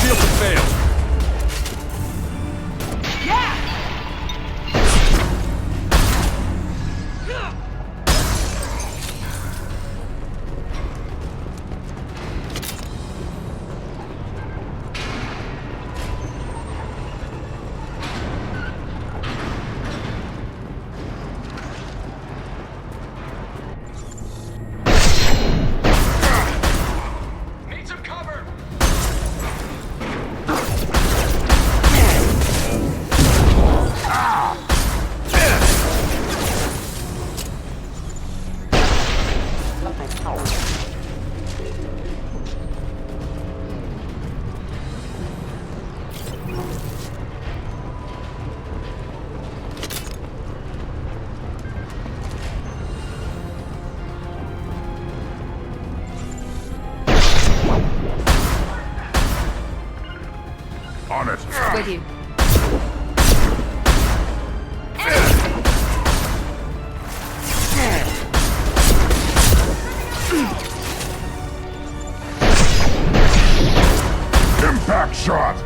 Shield to fail. Need some cover! On it. With you. Impact shot.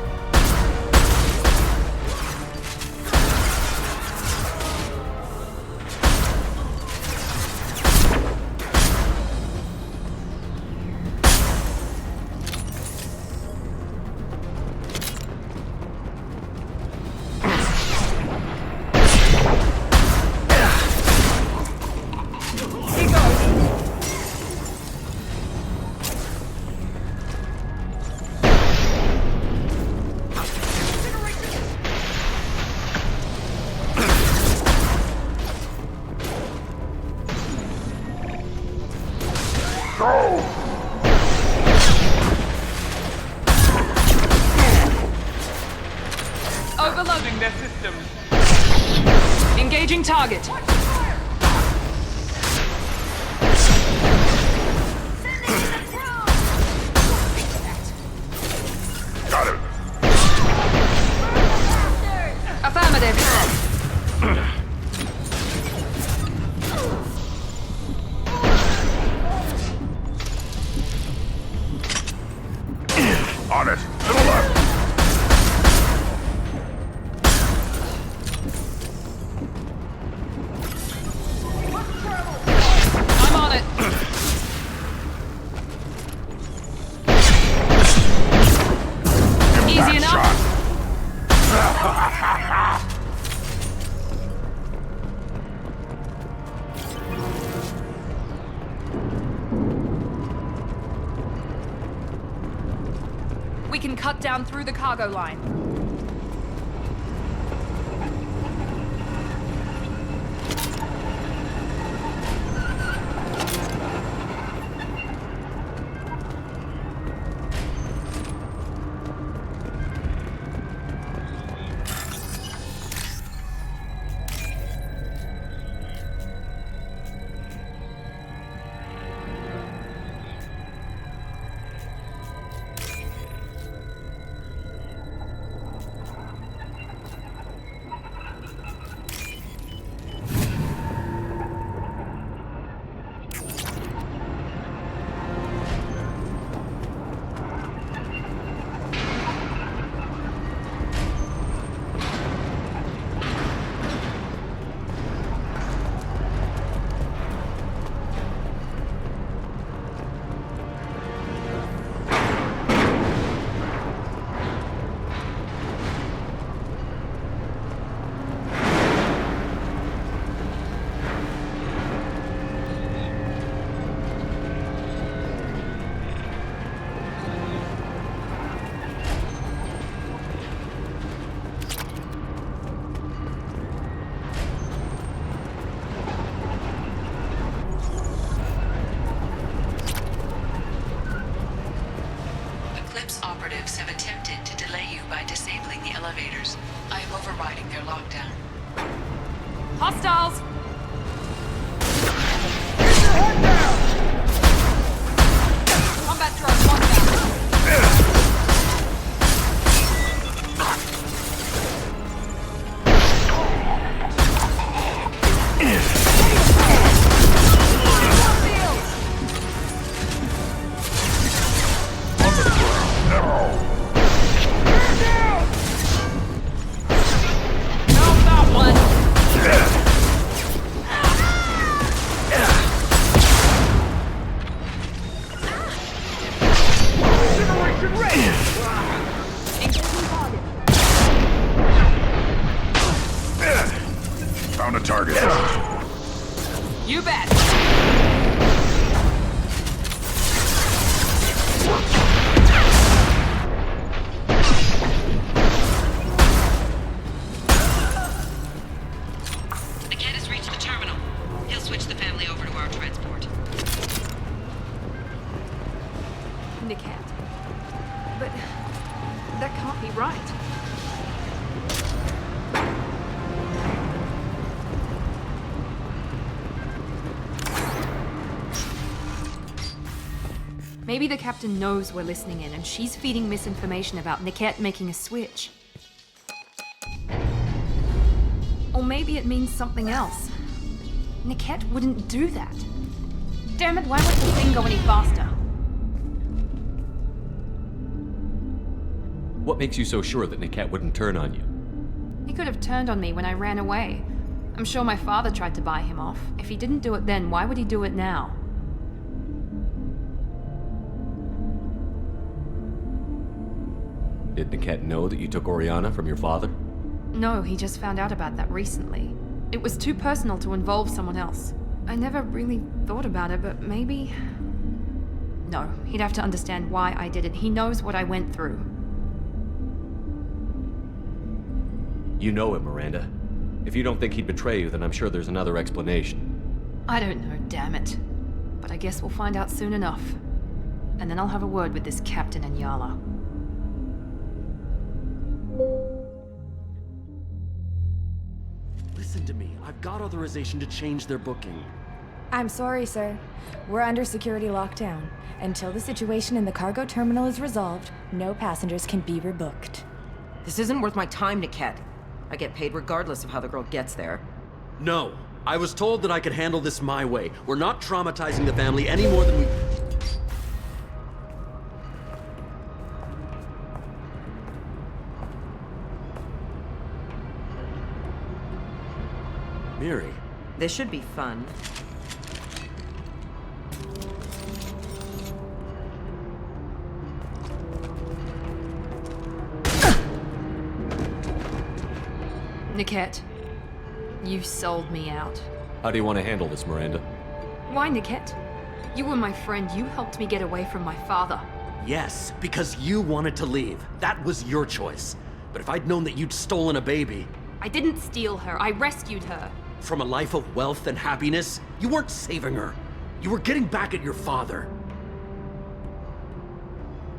Go! Overloading their systems. Engaging target. Got it. Affirmative. On it. To the left. I'm on it. Easy Impact enough. shot. We can cut down through the cargo line. Eclipse operatives have attempted to delay you by disabling the elevators. I am overriding their lockdown. Hostiles! Combat drone, one down. a target. You bet. Niket has reached the terminal. He'll switch the family over to our transport. Niket. But that can't be right. Maybe the captain knows we're listening in and she's feeding misinformation about Niket making a switch. Or maybe it means something else. Niket wouldn't do that. Damn it, why won't the thing go any faster? What makes you so sure that Niket wouldn't turn on you? He could have turned on me when I ran away. I'm sure my father tried to buy him off. If he didn't do it then, why would he do it now? Did Niket know that you took Oriana from your father? No, he just found out about that recently. It was too personal to involve someone else. I never really thought about it, but maybe... No, he'd have to understand why I did it. He knows what I went through. You know him, Miranda. If you don't think he'd betray you, then I'm sure there's another explanation. I don't know, damn it. But I guess we'll find out soon enough. And then I'll have a word with this captain and Yala. Listen to me. I've got authorization to change their booking. I'm sorry, sir. We're under security lockdown. Until the situation in the cargo terminal is resolved, no passengers can be rebooked. This isn't worth my time, Niket. I get paid regardless of how the girl gets there. No. I was told that I could handle this my way. We're not traumatizing the family any more than we... Miri. This should be fun. Niket, you sold me out. How do you want to handle this, Miranda? Why, Niket? You were my friend. You helped me get away from my father. Yes, because you wanted to leave. That was your choice. But if I'd known that you'd stolen a baby... I didn't steal her. I rescued her. From a life of wealth and happiness, you weren't saving her. You were getting back at your father.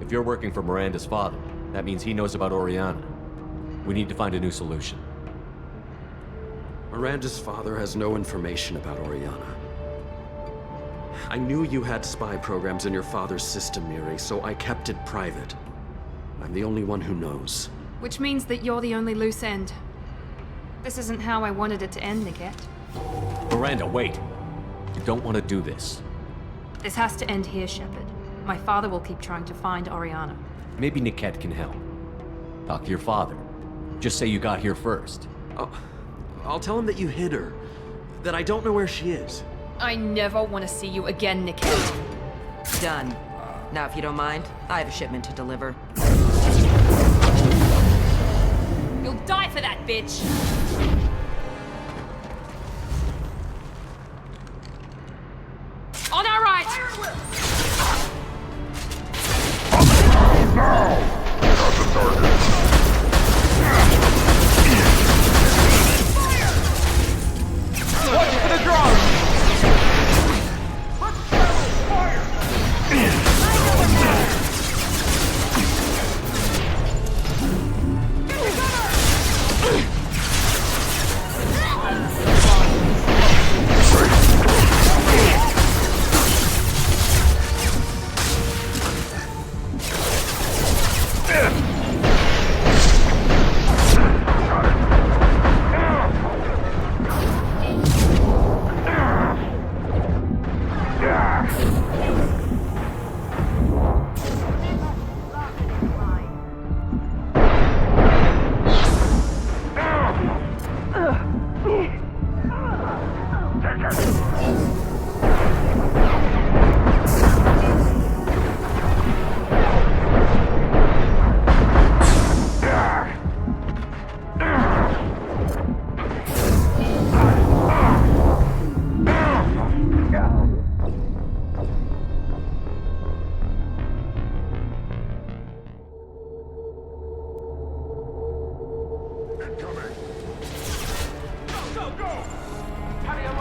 If you're working for Miranda's father, that means he knows about Oriana. We need to find a new solution. Miranda's father has no information about Oriana. I knew you had spy programs in your father's system, Miri, so I kept it private. I'm the only one who knows. Which means that you're the only loose end. This isn't how I wanted it to end, Niket. Miranda, wait! You don't want to do this. This has to end here, Shepard. My father will keep trying to find Oriana. Maybe Niket can help. Talk to your father. Just say you got here first. I'll tell him that you hid her. That I don't know where she is. I never want to see you again, Niket. Done. Now, if you don't mind, I have a shipment to deliver. You'll die for that, bitch! On our right! Now! Got the target. Watch for the drone!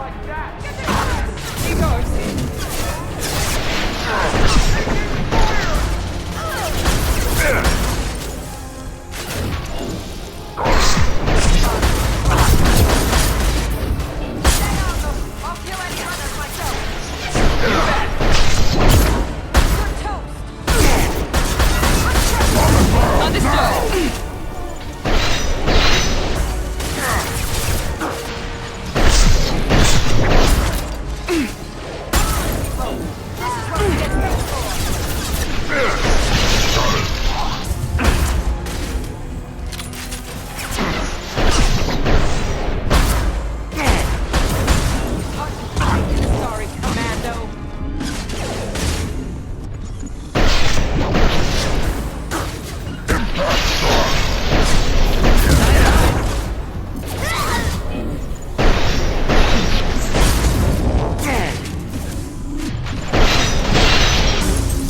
like that! He goes! I'll kill any runners myself. Understood. Sorry, Commando.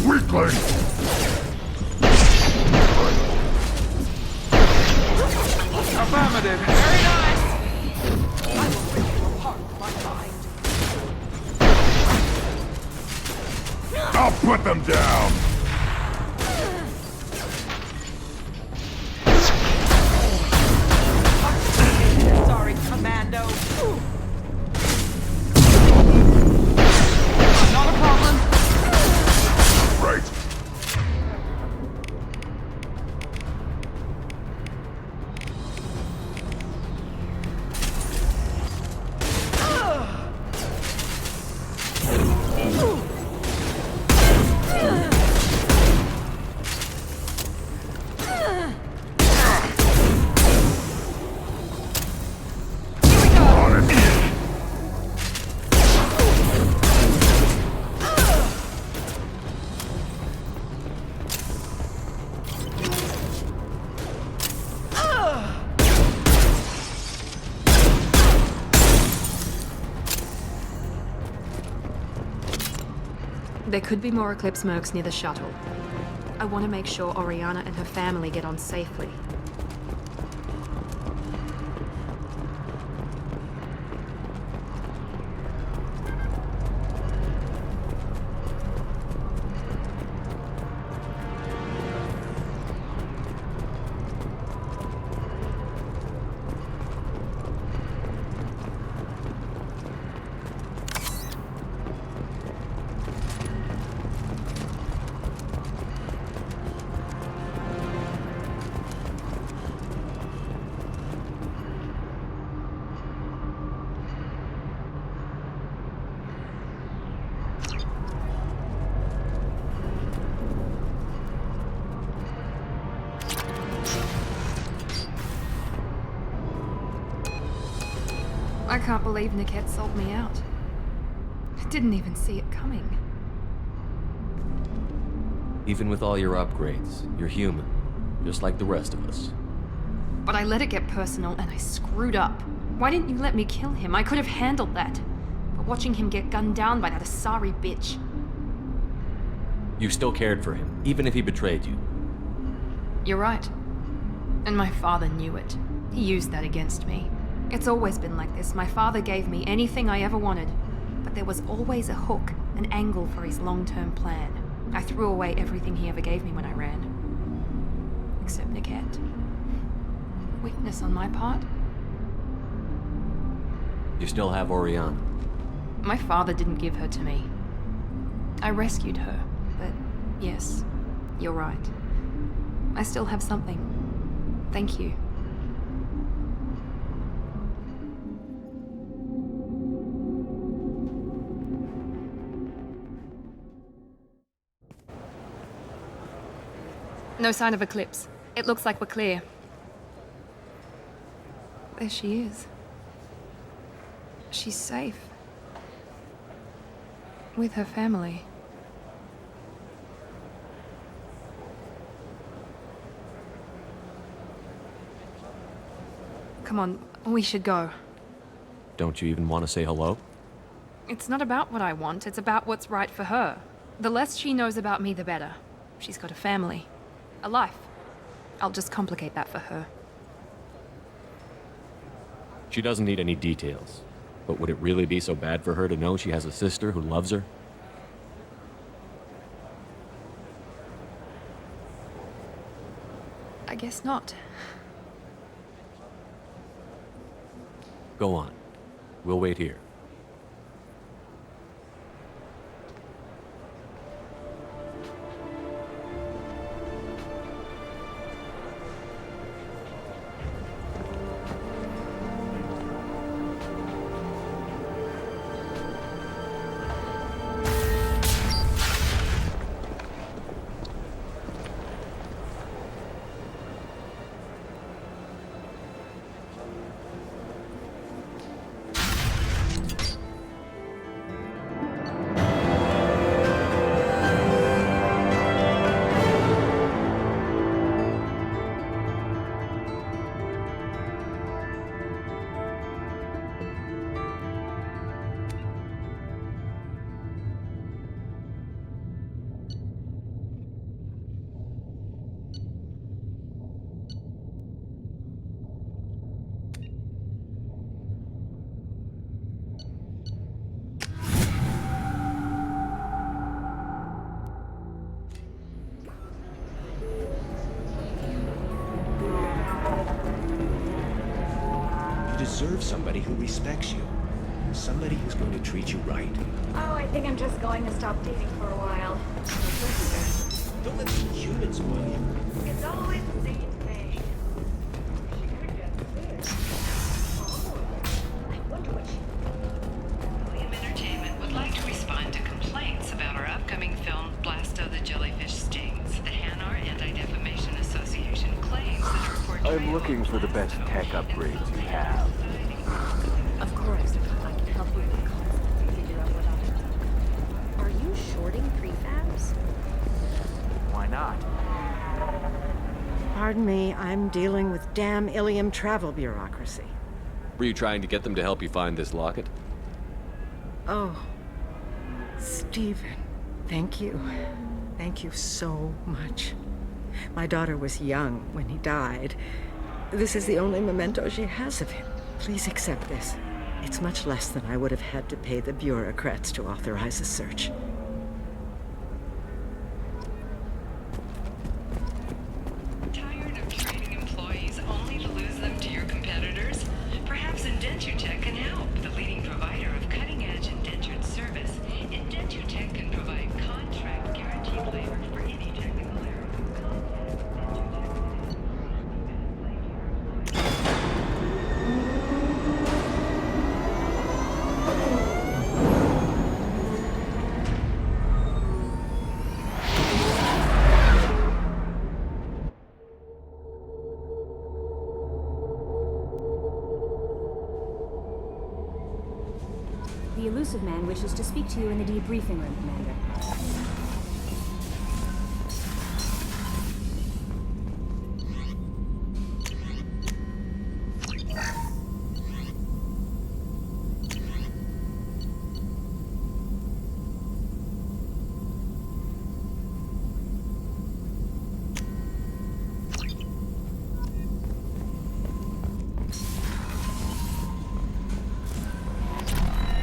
Weakling! Affirmative. Very nice! I will rip you apart with my mind. I'll put them down! Sorry, Commando. Not a problem. Right. On it. There could be more Eclipse mercs near the shuttle. I want to make sure Oriana and her family get on safely. I can't believe Niket sold me out. I didn't even see it coming. Even with all your upgrades, you're human, just like the rest of us. But I let it get personal and I screwed up. Why didn't you let me kill him? I could have handled that. But watching him get gunned down by that Asari bitch. You still cared for him, even if he betrayed you. You're right. And my father knew it. He used that against me. It's always been like this. My father gave me anything I ever wanted. But there was always a hook, an angle for his long-term plan. I threw away everything he ever gave me when I ran. Except Niket. Weakness on my part? You still have Oriana. My father didn't give her to me. I rescued her, but yes, you're right. I still have something. Thank you. No sign of Eclipse. It looks like we're clear. There she is. She's safe. With her family. Come on, we should go. Don't you even want to say hello? It's not about what I want, it's about what's right for her. The less she knows about me, the better. She's got a family. A life. I'll just complicate that for her. She doesn't need any details. But would it really be so bad for her to know she has a sister who loves her? I guess not. Go on. We'll wait here. You deserve somebody who respects you. Somebody who's going to treat you right. Oh, I think I'm just going to stop dating for a while. Don't let the humans spoil you. It's always the same thing. I wonder what she... William Entertainment would like to respond to complaints about our upcoming film, Blasto the Jellyfish Stings. The Hanar Anti-Defamation Association claims that our portrayal I'm looking for the best tech upgrades you have. Of course, I can help you with the concept and figure out what options. Are you shorting prefabs? Why not? Pardon me, I'm dealing with damn Ilium travel bureaucracy. Were you trying to get them to help you find this locket? Oh, Stephen, thank you. Thank you so much. My daughter was young when he died. This is the only memento she has of him. Please accept this. It's much less than I would have had to pay the bureaucrats to authorize a search. Tired of training employees only to lose them to your competitors? Perhaps IndentureTech can help, the leading provider of cutting-edge indentured service. IndentureTech can provide contract guaranteed labor for any technical error. The Elusive Man wishes to speak to you in the debriefing room, Commander.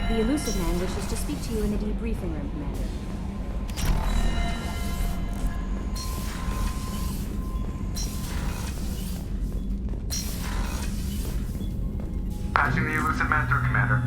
The Elusive Man wishes to speak to you in the debriefing room, Commander. Patching the Elusive Man through, Commander.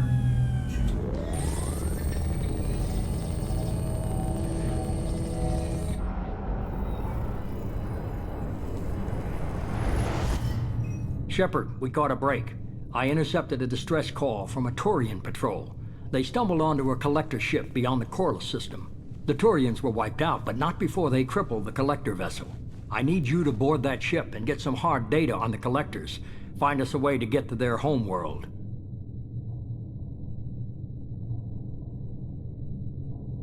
Shepard, we caught a break. I intercepted a distress call from a Turian patrol. They stumbled onto a collector ship beyond the Corliss system. The Turians were wiped out, but not before they crippled the collector vessel. I need you to board that ship and get some hard data on the collectors. Find us a way to get to their home world.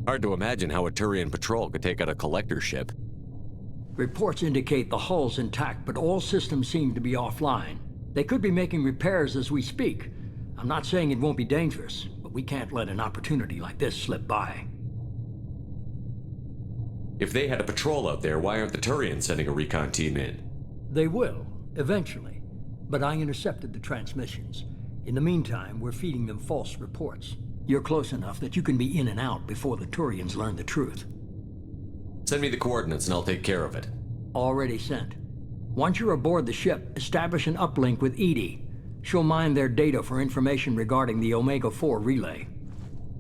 Hard to imagine how a Turian patrol could take out a collector ship. Reports indicate the hull's intact, but all systems seem to be offline. They could be making repairs as we speak. I'm not saying it won't be dangerous, but we can't let an opportunity like this slip by. If they had a patrol out there, why aren't the Turians sending a recon team in? They will, eventually. But I intercepted the transmissions. In the meantime, we're feeding them false reports. You're close enough that you can be in and out before the Turians learn the truth. Send me the coordinates and I'll take care of it. Already sent. Once you're aboard the ship, establish an uplink with EDI. She'll mine their data for information regarding the Omega-4 relay.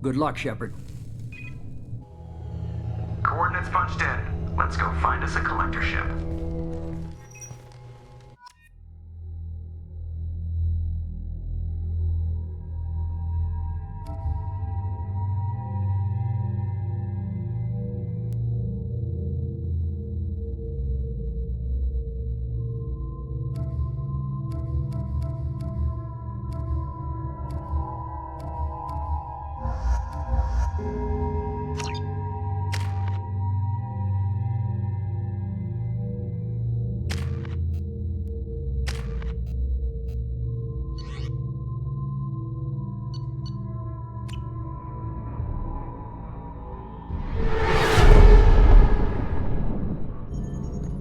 Good luck, Shepard. Coordinates punched in. Let's go find us a collector ship.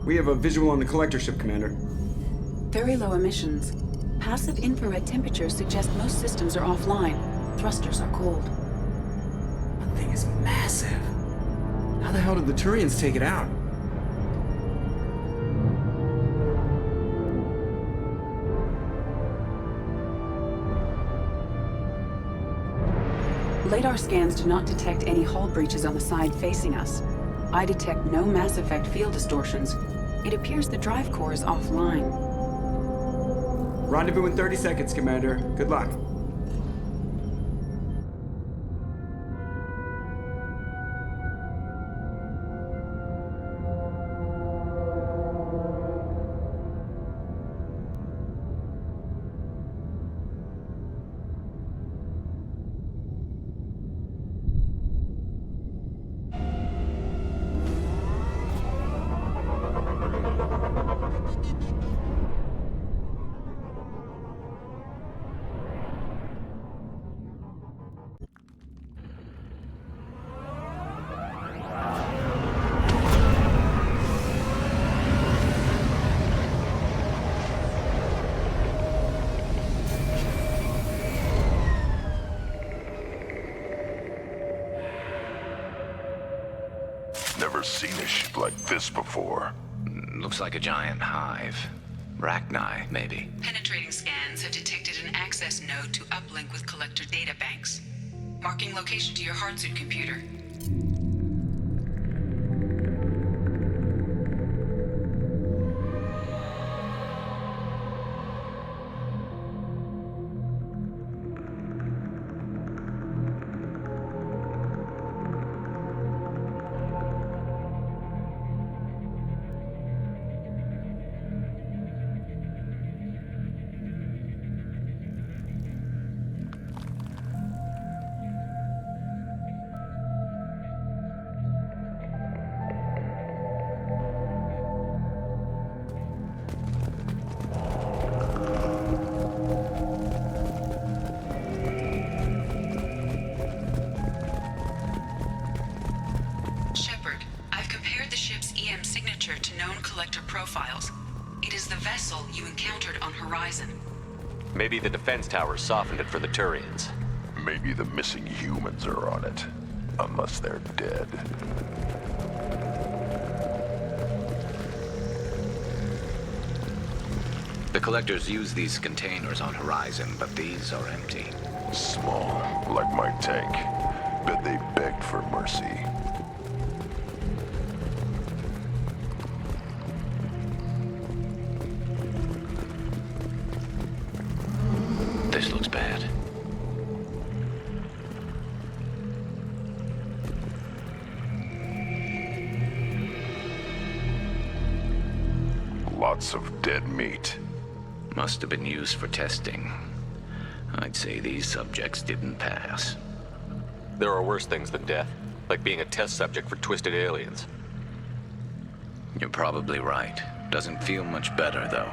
We have a visual on the collector ship, Commander. Very low emissions. Passive infrared temperatures suggest most systems are offline. Thrusters are cold. That thing is massive. How the hell did the Turians take it out? Radar scans do not detect any hull breaches on the side facing us. I detect no Mass Effect field distortions. It appears the drive core is offline. Rendezvous in 30 seconds, Commander. Good luck. Never seen a ship like this before. Looks like a giant hive. Rachni, maybe. Penetrating scans have detected an access node to uplink with collector data banks. Marking location to your hardsuit computer. Maybe the defense tower softened it for the Turians. Maybe the missing humans are on it. Unless they're dead. The collectors use these containers on Horizon, but these are empty. Small, like my tank. Bet they begged for mercy. This looks bad. Lots of dead meat. Must have been used for testing. I'd say these subjects didn't pass. There are worse things than death, like being a test subject for twisted aliens. You're probably right. Doesn't feel much better, though.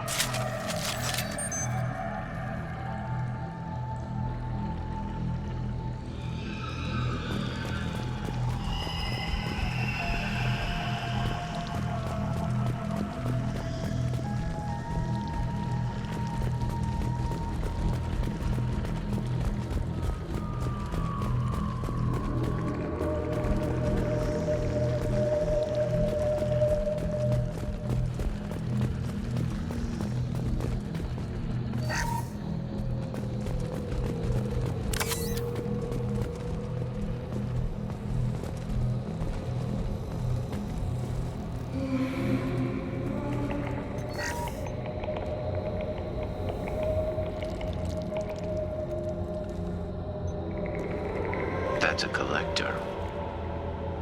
That's a collector.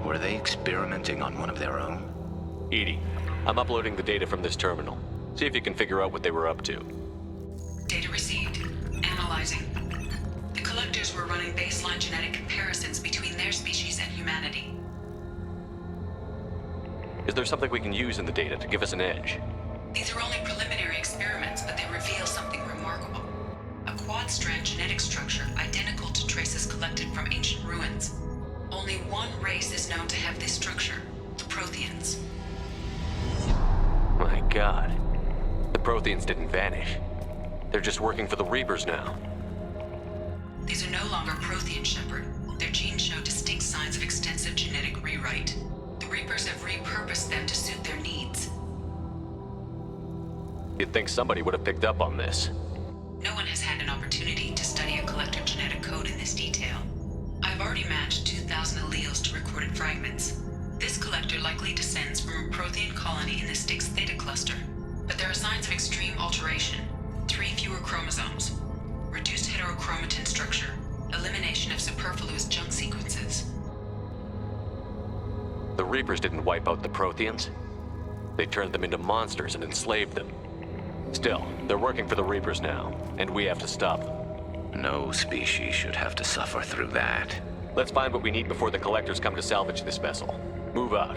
Were they experimenting on one of their own? EDI, I'm uploading the data from this terminal. See if you can figure out what they were up to. Data received. Analyzing. The collectors were running baseline genetic comparisons between their species and humanity. Is there something we can use in the data to give us an edge? These are only preliminary experiments, but they reveal something remarkable. A quad-strand genetic structure identical to traces collected from ancient ruins. Only one race is known to have this structure, the Protheans. My God. The Protheans didn't vanish. They're just working for the Reapers now. These are no longer Prothean, Shepard. Their genes show distinct signs of extensive genetic rewrite. The Reapers have repurposed them to suit their needs. You'd think somebody would have picked up on this. No one has had an opportunity to study a collector genetic code in this detail. I've already matched 2,000 alleles to recorded fragments. This collector likely descends from a Prothean colony in the Styx Theta cluster. But there are signs of extreme alteration. 3 fewer chromosomes. Reduced heterochromatin structure. Elimination of superfluous junk sequences. The Reapers didn't wipe out the Protheans. They turned them into monsters and enslaved them. Still, they're working for the Reapers now, and we have to stop them. No species should have to suffer through that. Let's find what we need before the Collectors come to salvage this vessel. Move out.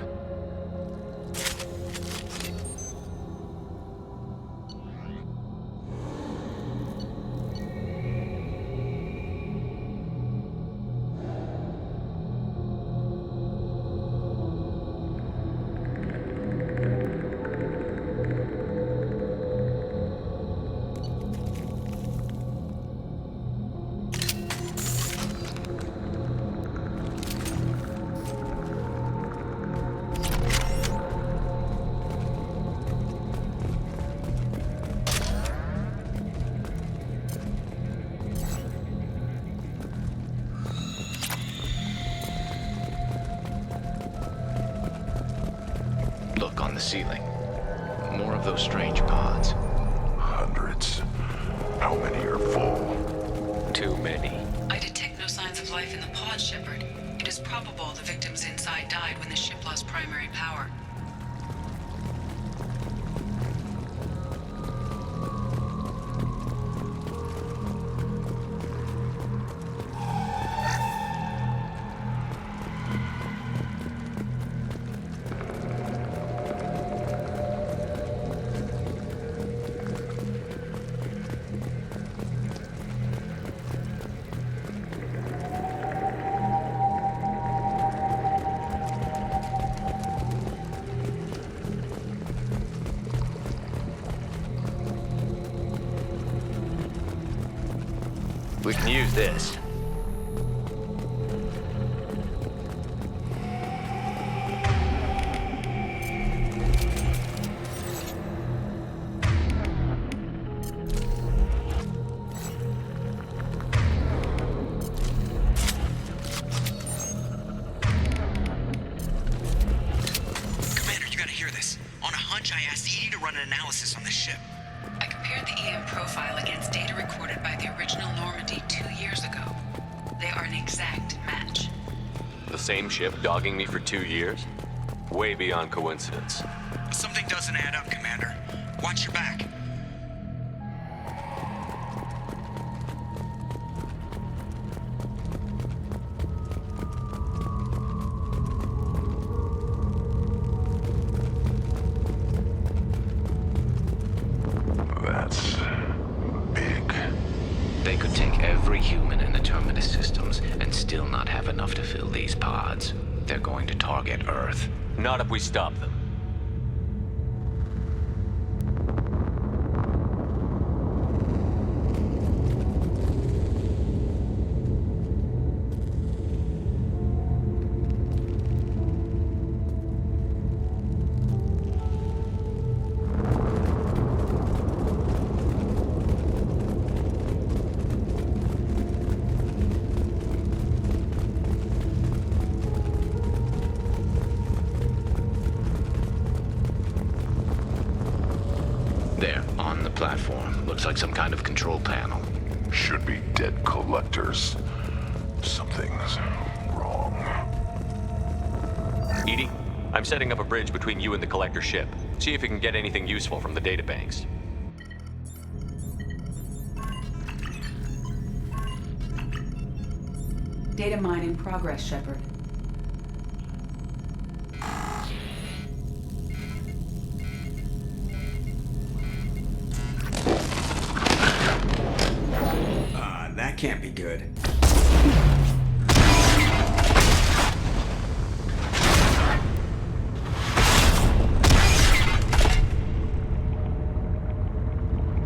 Look on the ceiling. More of those strange pods. Hundreds. How many are full? Too many. I detect no signs of life in the pod, Shepard. It is probable the victims inside died when the ship lost primary power. We can use this. Commander, you gotta hear this. On a hunch, I asked EDI to run an analysis on this ship. I compared the EM profile against data recorded by the original Normandy 2 years ago. They are an exact match. The same ship dogging me for 2 years? Way beyond coincidence. Something doesn't add up, Commander. Watch your back. That's big. They could take every human in the Terminus systems and still not have enough to fill these pods. They're going to target Earth. Not if we stop them. There, on the platform. Looks like some kind of control panel. Should be dead collectors. Something's Edie, I'm setting up a bridge between you and the collector ship. See if you can get anything useful from the databanks. Data mine in progress, Shepard. That can't be good.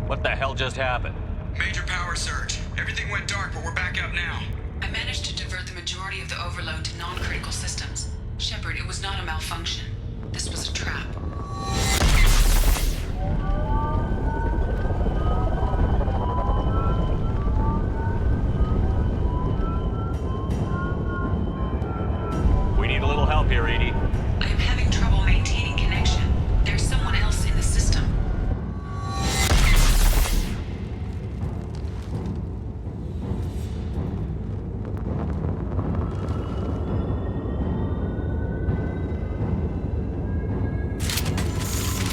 What the hell just happened? Major power surge. Everything went dark, but we're back up now. I managed to divert the majority of the overload to non-critical systems. Shepard, it was not a malfunction. This was a trap. We need a little help here, Edie. I am having trouble maintaining connection. There's someone else in the system.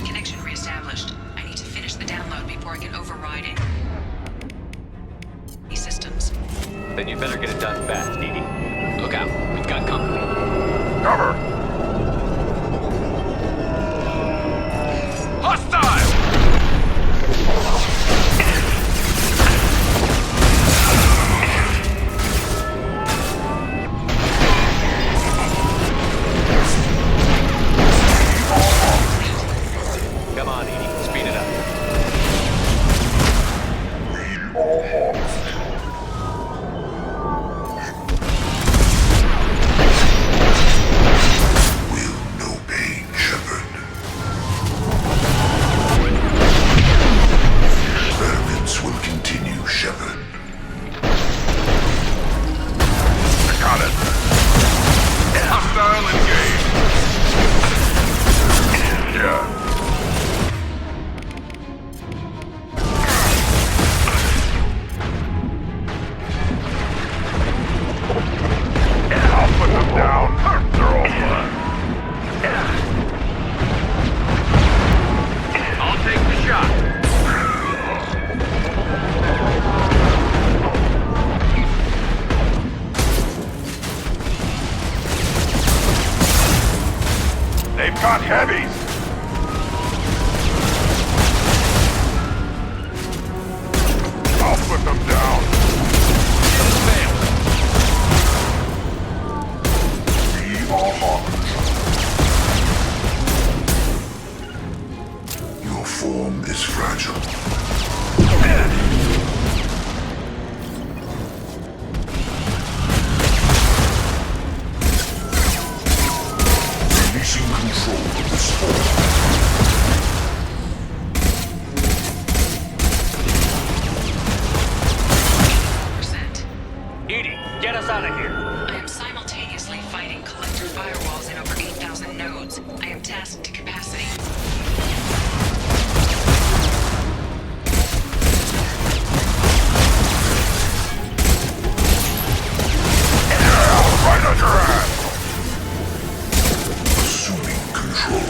Connection reestablished. I need to finish the download before I can override it. These systems. Then you'd better get it done fast, Edie. Look out. We've got company. Cover! Hostile! Come on, Edie. Speed it up. No pain, Shepard. Experiments will continue, Shepard. I got it. Hostile engaged. Yeah. I'll put them down. They're all mine. I'll take the shot. They've got heavies. I'll put them down. Fail. We are harmed. Your form is fragile. Releasing control of this form. Edie, get us out of here. I am simultaneously fighting collector firewalls in over 8,000 nodes. I am tasked to capacity. Right on your ass! Assuming control.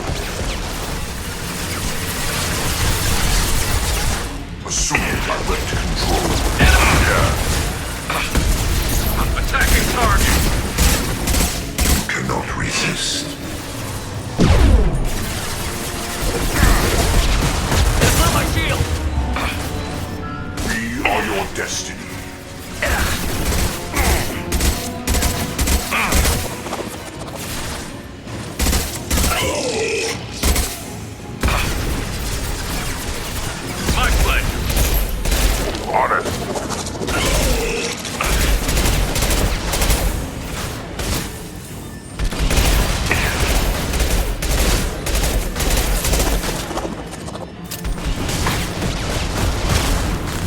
Assuming direct control. Attacking target. You cannot resist. It's not my shield. We are your destiny. My pleasure. On it.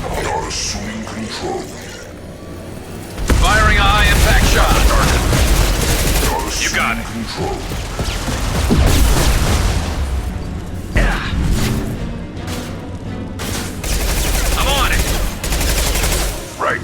We are assuming control. Firing a high impact shot. We are assuming You got it. control. I'm on it. Right.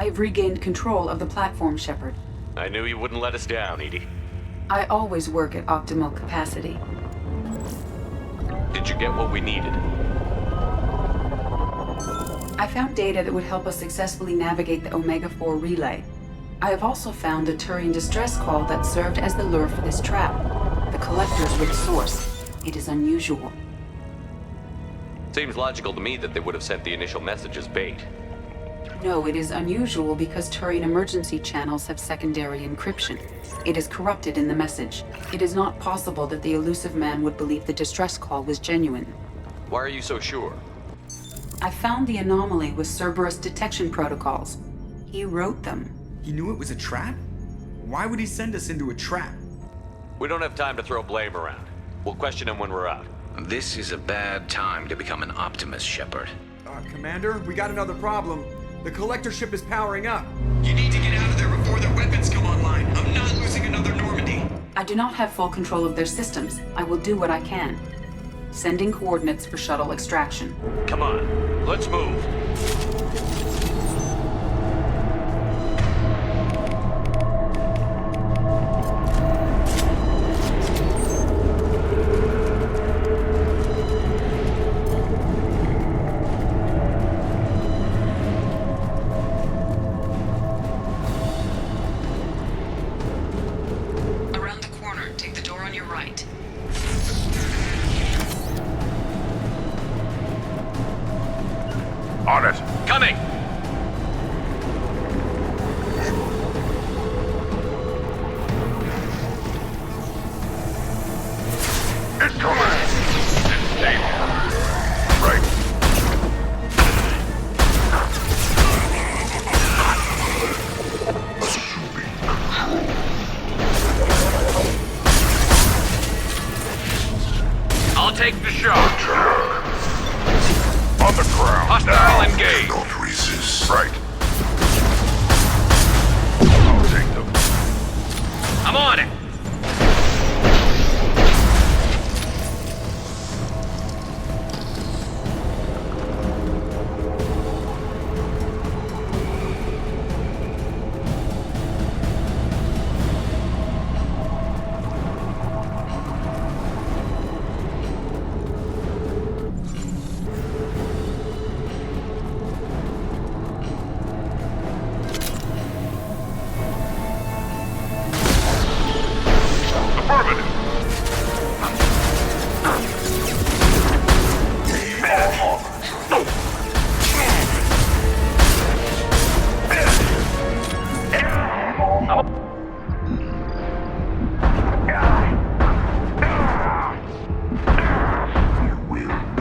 I've regained control of the platform, Shepard. I knew you wouldn't let us down, Edie. I always work at optimal capacity. Did you get what we needed? I found data that would help us successfully navigate the Omega-4 relay. I have also found a Turian distress call that served as the lure for this trap. The collectors were the source. It is unusual. Seems logical to me that they would have sent the initial message as bait. No, it is unusual because Turian emergency channels have secondary encryption. It is corrupted in the message. It is not possible that the elusive man would believe the distress call was genuine. Why are you so sure? I found the anomaly with Cerberus detection protocols. He wrote them. He knew it was a trap? Why would he send us into a trap? We don't have time to throw blame around. We'll question him when we're out. This is a bad time to become an optimist, Shepard. Commander, we got another problem. The collector ship is powering up. You need to get out of there before their weapons come online. I'm not losing another Normandy. I do not have full control of their systems. I will do what I can. Sending coordinates for shuttle extraction. Come on, let's move. Around the corner, take the door on your right. On it. Coming! It's coming. It's safe. Right. I'll take the shot. On the ground. Hostile engaged. Don't resist. Right. I'll take them. I'm on it.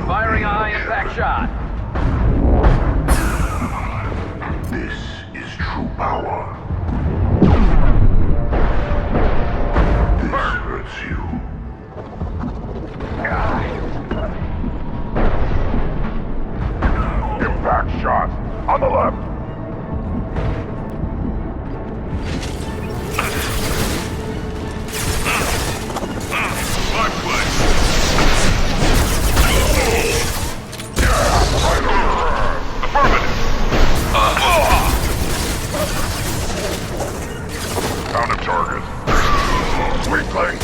Firing a high-impact shot. This is true power. This hurts you. Impact shot. On the left. Found a target. Weakling.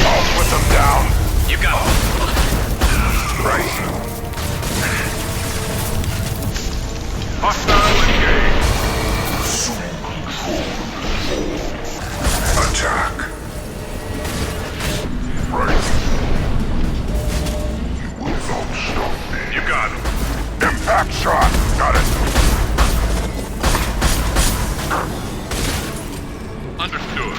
I'll put them down. You got it. Right. Hostile engaged. Attack. Right. You will not stop me. You got it. Impact shot. Got it. Understood.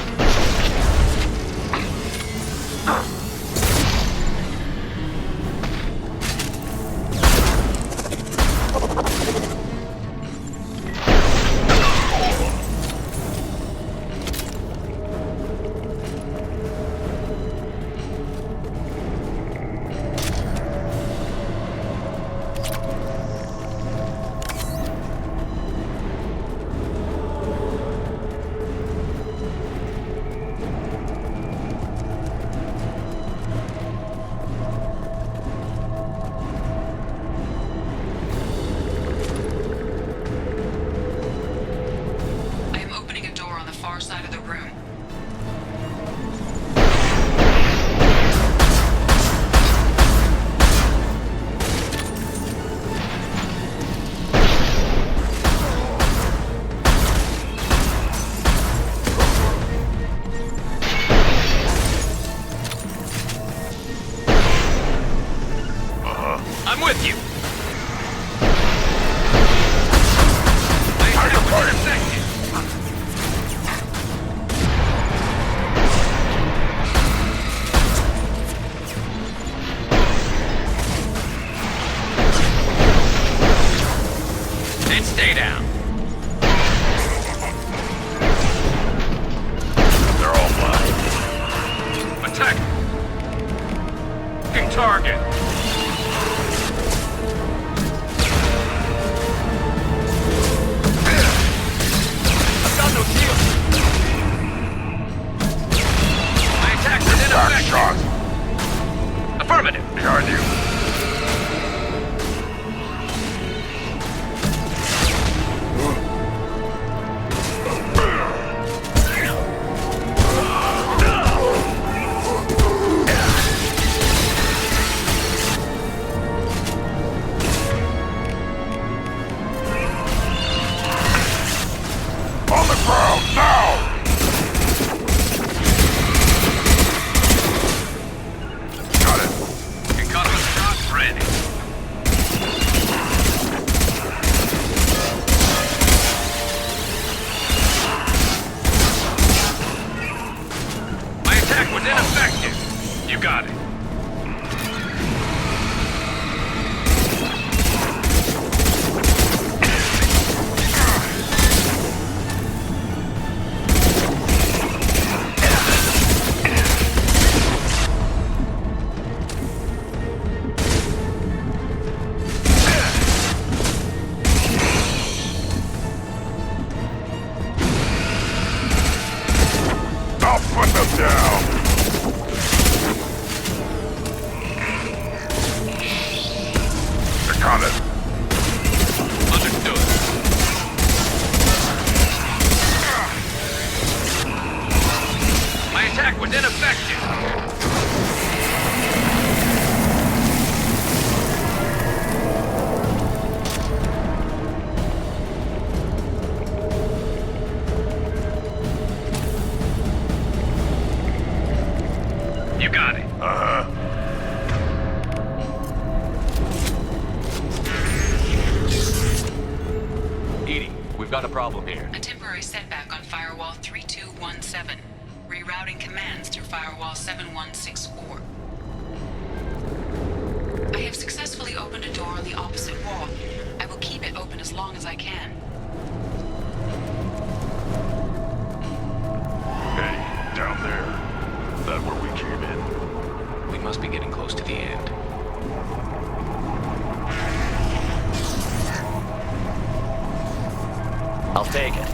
stay down. They're all mine. Attack! Fucking target! I've got no shield! My attack's ineffective! Back shot. Affirmative! Behind you. On the ground, now! Got it. Concussive shot ready. My attack was ineffective. You got it. I'll put them down! I got it. Understood. My attack was ineffective. You got it. Uh-huh. Edie, we've got a problem here. A temporary setback on Firewall 3217. Rerouting commands through Firewall 7164. I have successfully opened a door on the opposite wall. I will keep it open as long as I can. Hey, down there. That where we came in? We must be getting close to the end. I'll take it.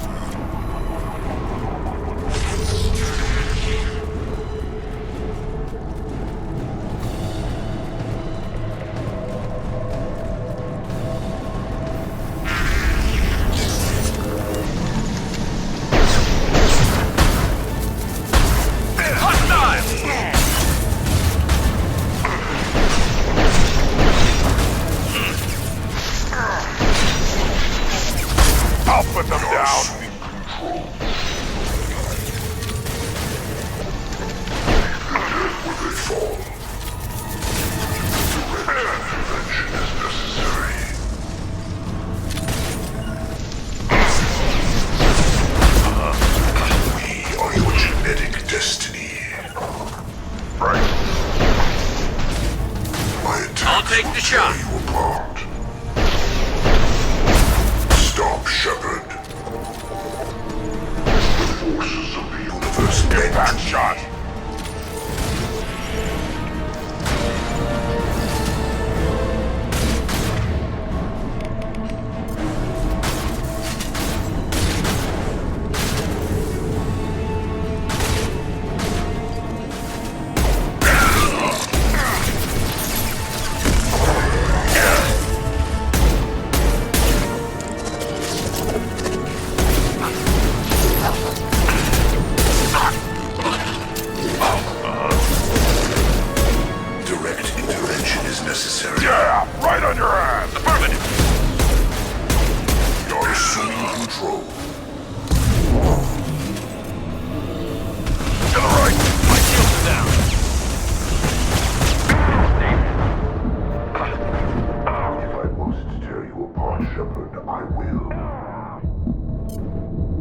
I'll put them down! We are your genetic destiny. Right. My attack I'll take the shot. tear you apart. Stop, Shepard. The forces of the universe bend Back to me. shot. Direct intervention is necessary. Yeah, right on your ass! Affirmative. You're assuming control. To the right! My shields are down. If I must tear you apart, Shepard, I will.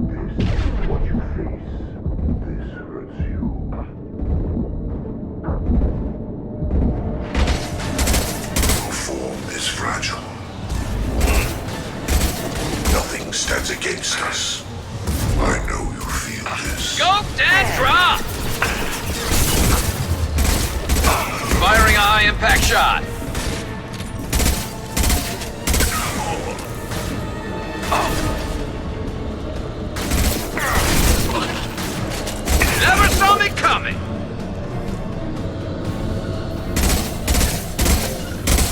This is what you face. This hurts you. Your form is fragile. nothing stands against us. I know you feel this. Scoped and dropped! Firing a high-impact shot. Never saw me coming!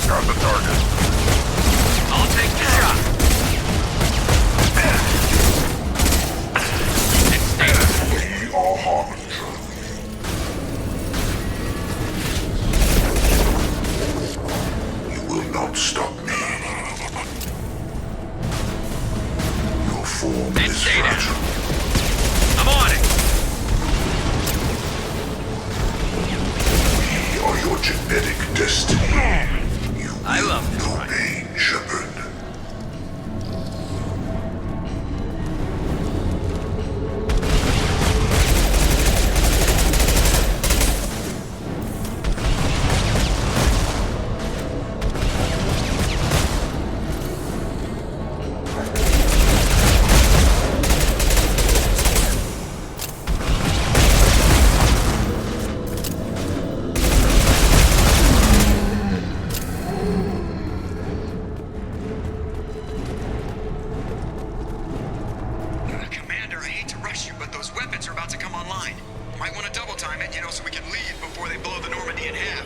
Got the target. I'll take the shot. We are Harbinger. You will not stop me. Your form is fragile. I'm on it. We are your genetic destiny. I love this No right. pain, Shepard. Commander, I hate to rush you, but those weapons are about to come online. Might want to double time it, so we can leave before they blow the Normandy in half.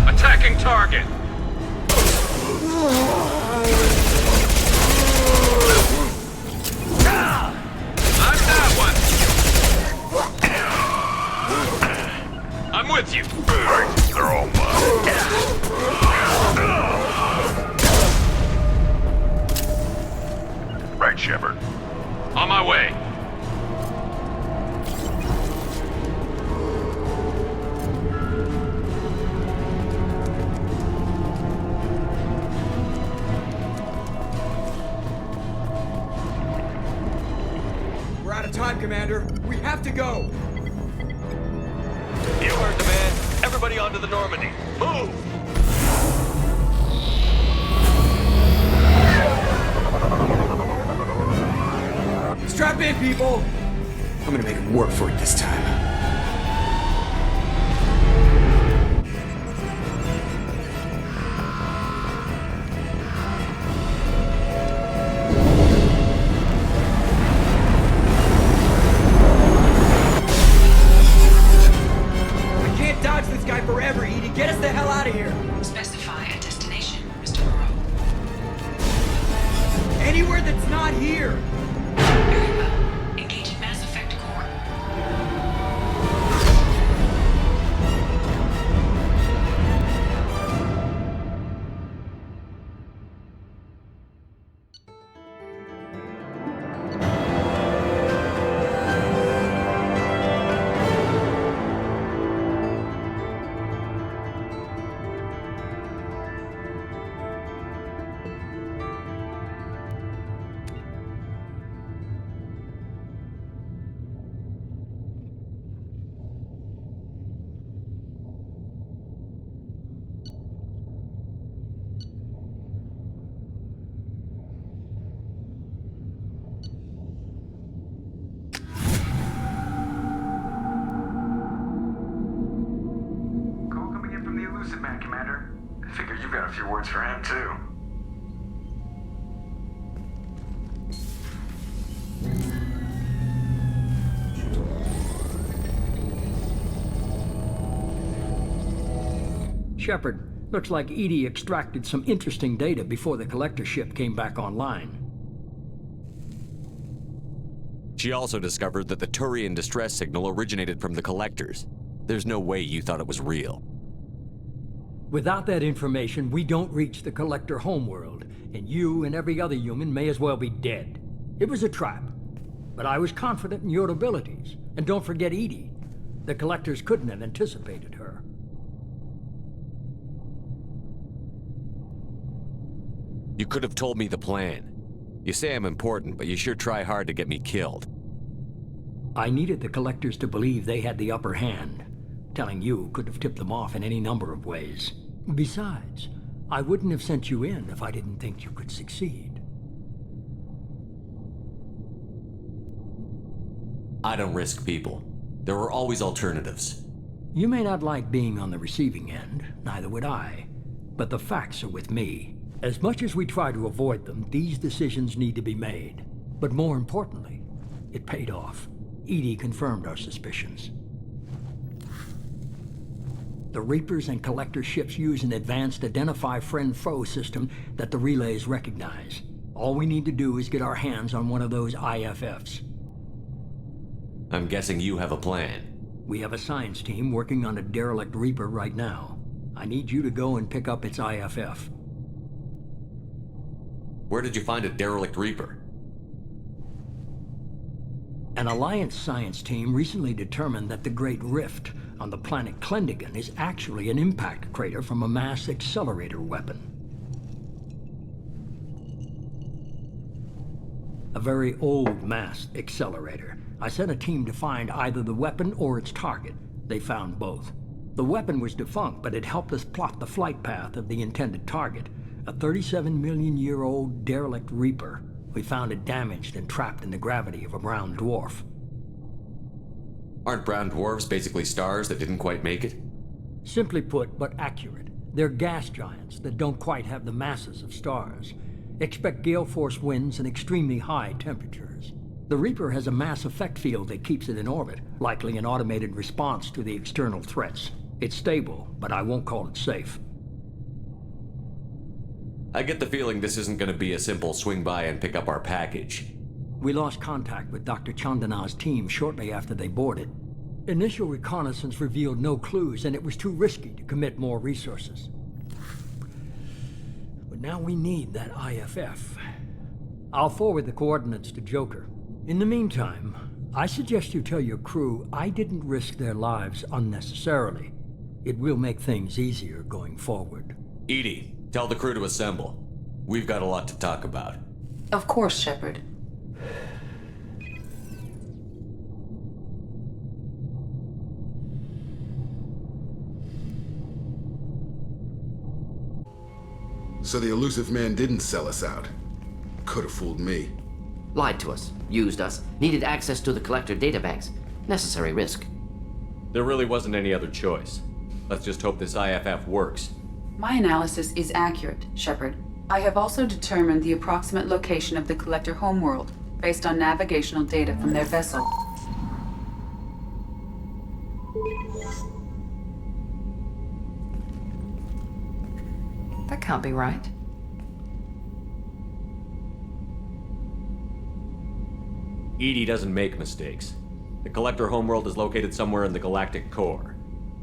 Attacking target. I'm that one. I'm with you. They're all mine. Right, Shepard. On my way. We're out of time, Commander. We have to go. You heard the man. Everybody onto the Normandy. Move! Strap in, people. I'm gonna make him work for it this time. We can't dodge this guy forever, Edie. Get us the hell out of here. Specify a destination, Mr. Moreau. Anywhere that's not here. Very well. Engage in Mass Effect core. Call coming in from the Elusive Man, Commander. I figure you've got a few words for him, too. Shepard, looks like EDI extracted some interesting data before the collector ship came back online. She also discovered that the Turian distress signal originated from the collectors. There's no way you thought it was real. Without that information, we don't reach the collector homeworld, and you and every other human may as well be dead. It was a trap, but I was confident in your abilities. And don't forget EDI. The collectors couldn't have anticipated her. You could have told me the plan. You say I'm important, but you sure try hard to get me killed. I needed the collectors to believe they had the upper hand. Telling you could have tipped them off in any number of ways. Besides, I wouldn't have sent you in if I didn't think you could succeed. I don't risk people. There are always alternatives. You may not like being on the receiving end, neither would I. But the facts are with me. As much as we try to avoid them, these decisions need to be made. But more importantly, it paid off. EDI confirmed our suspicions. The Reapers and Collector ships use an advanced Identify Friend-Foe system that the relays recognize. All we need to do is get our hands on one of those IFFs. I'm guessing you have a plan. We have a science team working on a derelict Reaper right now. I need you to go and pick up its IFF. Where did you find a derelict Reaper? An Alliance science team recently determined that the Great Rift on the planet Klendagon is actually an impact crater from a mass accelerator weapon. A very old mass accelerator. I sent a team to find either the weapon or its target. They found both. The weapon was defunct, but it helped us plot the flight path of the intended target, a 37-million-year-old derelict Reaper. We found it damaged and trapped in the gravity of a brown dwarf. Aren't brown dwarfs basically stars that didn't quite make it? Simply put, but accurate. They're gas giants that don't quite have the masses of stars. Expect gale force winds and extremely high temperatures. The Reaper has a mass effect field that keeps it in orbit, likely an automated response to the external threats. It's stable, but I won't call it safe. I get the feeling this isn't going to be a simple swing by and pick up our package. We lost contact with Dr. Chandana's team shortly after they boarded. Initial reconnaissance revealed no clues, and it was too risky to commit more resources. But now we need that IFF. I'll forward the coordinates to Joker. In the meantime, I suggest you tell your crew I didn't risk their lives unnecessarily. It will make things easier going forward. EDI. Tell the crew to assemble. We've got a lot to talk about. Of course, Shepard. So the elusive man didn't sell us out. Could have fooled me. Lied to us, used us, needed access to the Collector databanks. Necessary risk. There really wasn't any other choice. Let's just hope this IFF works. My analysis is accurate, Shepard. I have also determined the approximate location of the Collector homeworld, based on navigational data from their vessel. That can't be right. EDI doesn't make mistakes. The Collector homeworld is located somewhere in the galactic core.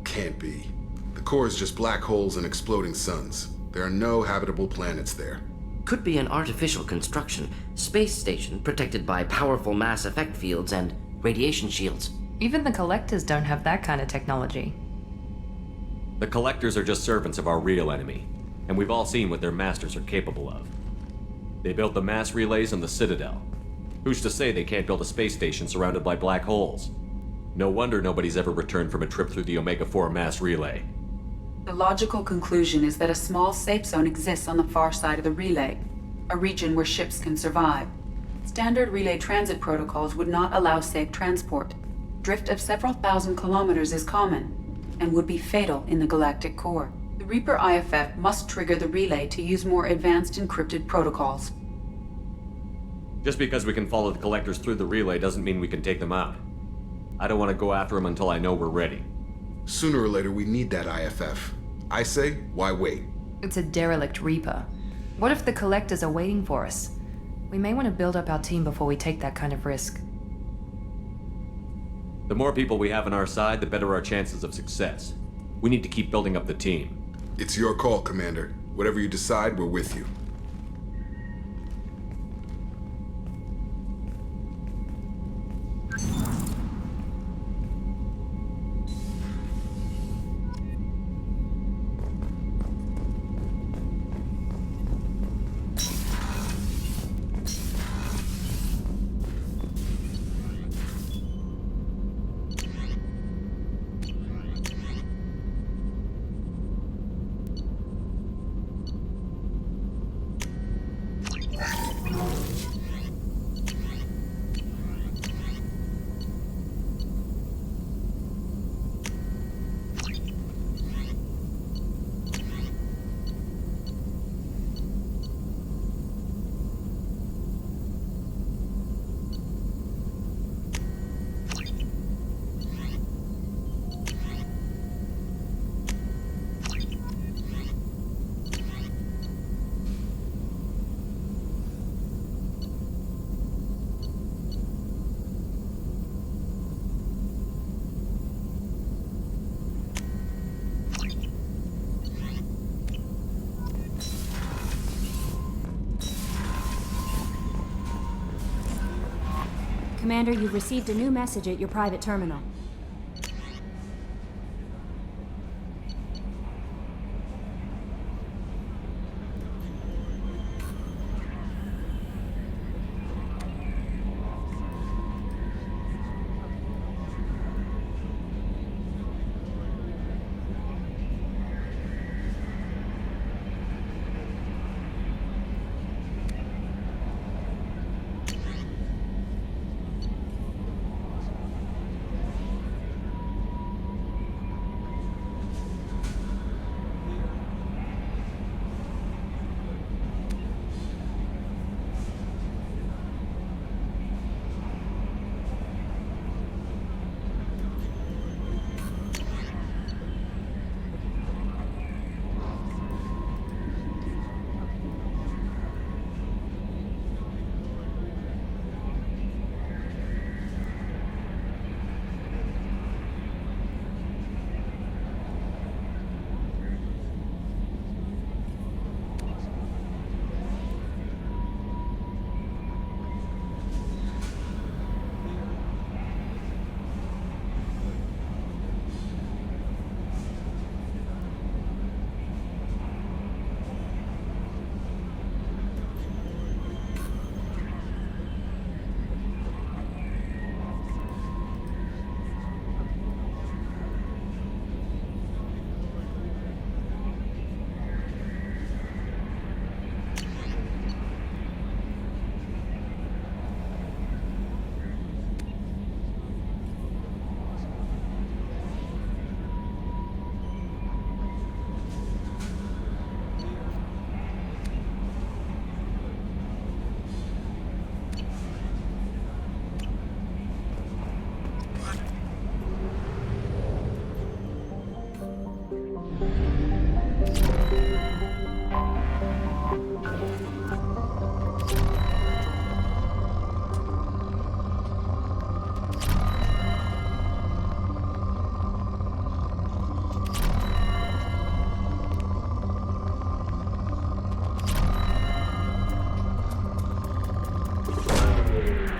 Can't be. The core is just black holes and exploding suns. There are no habitable planets there. Could be an artificial construction, space station protected by powerful mass effect fields and radiation shields. Even the Collectors don't have that kind of technology. The Collectors are just servants of our real enemy, and we've all seen what their masters are capable of. They built the mass relays and the Citadel. Who's to say they can't build a space station surrounded by black holes? No wonder nobody's ever returned from a trip through the Omega-4 mass relay. The logical conclusion is that a small safe zone exists on the far side of the relay, a region where ships can survive. Standard relay transit protocols would not allow safe transport. Drift of several thousand kilometers is common, and would be fatal in the galactic core. The Reaper IFF must trigger the relay to use more advanced encrypted protocols. Just because we can follow the Collectors through the relay doesn't mean we can take them out. I don't want to go after them until I know we're ready. Sooner or later, we need that IFF. I say, why wait? It's a derelict Reaper. What if the Collectors are waiting for us? We may want to build up our team before we take that kind of risk. The more people we have on our side, the better our chances of success. We need to keep building up the team. It's your call, Commander. Whatever you decide, we're with you. Commander, you've received a new message at your private terminal.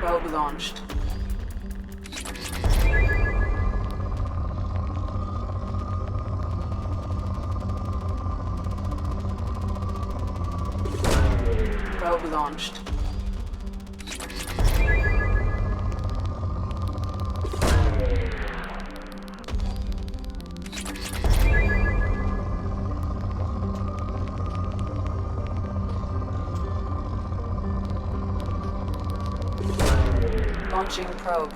Probe launched. Probe launched. Launching probe.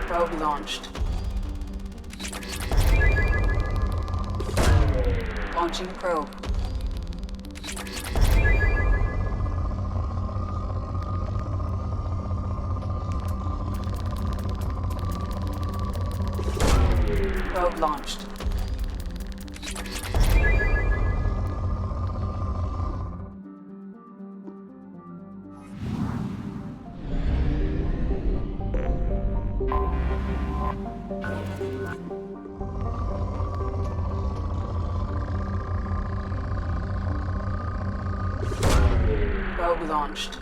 Probe launched. Launching probe. Probe launched. Probe launched.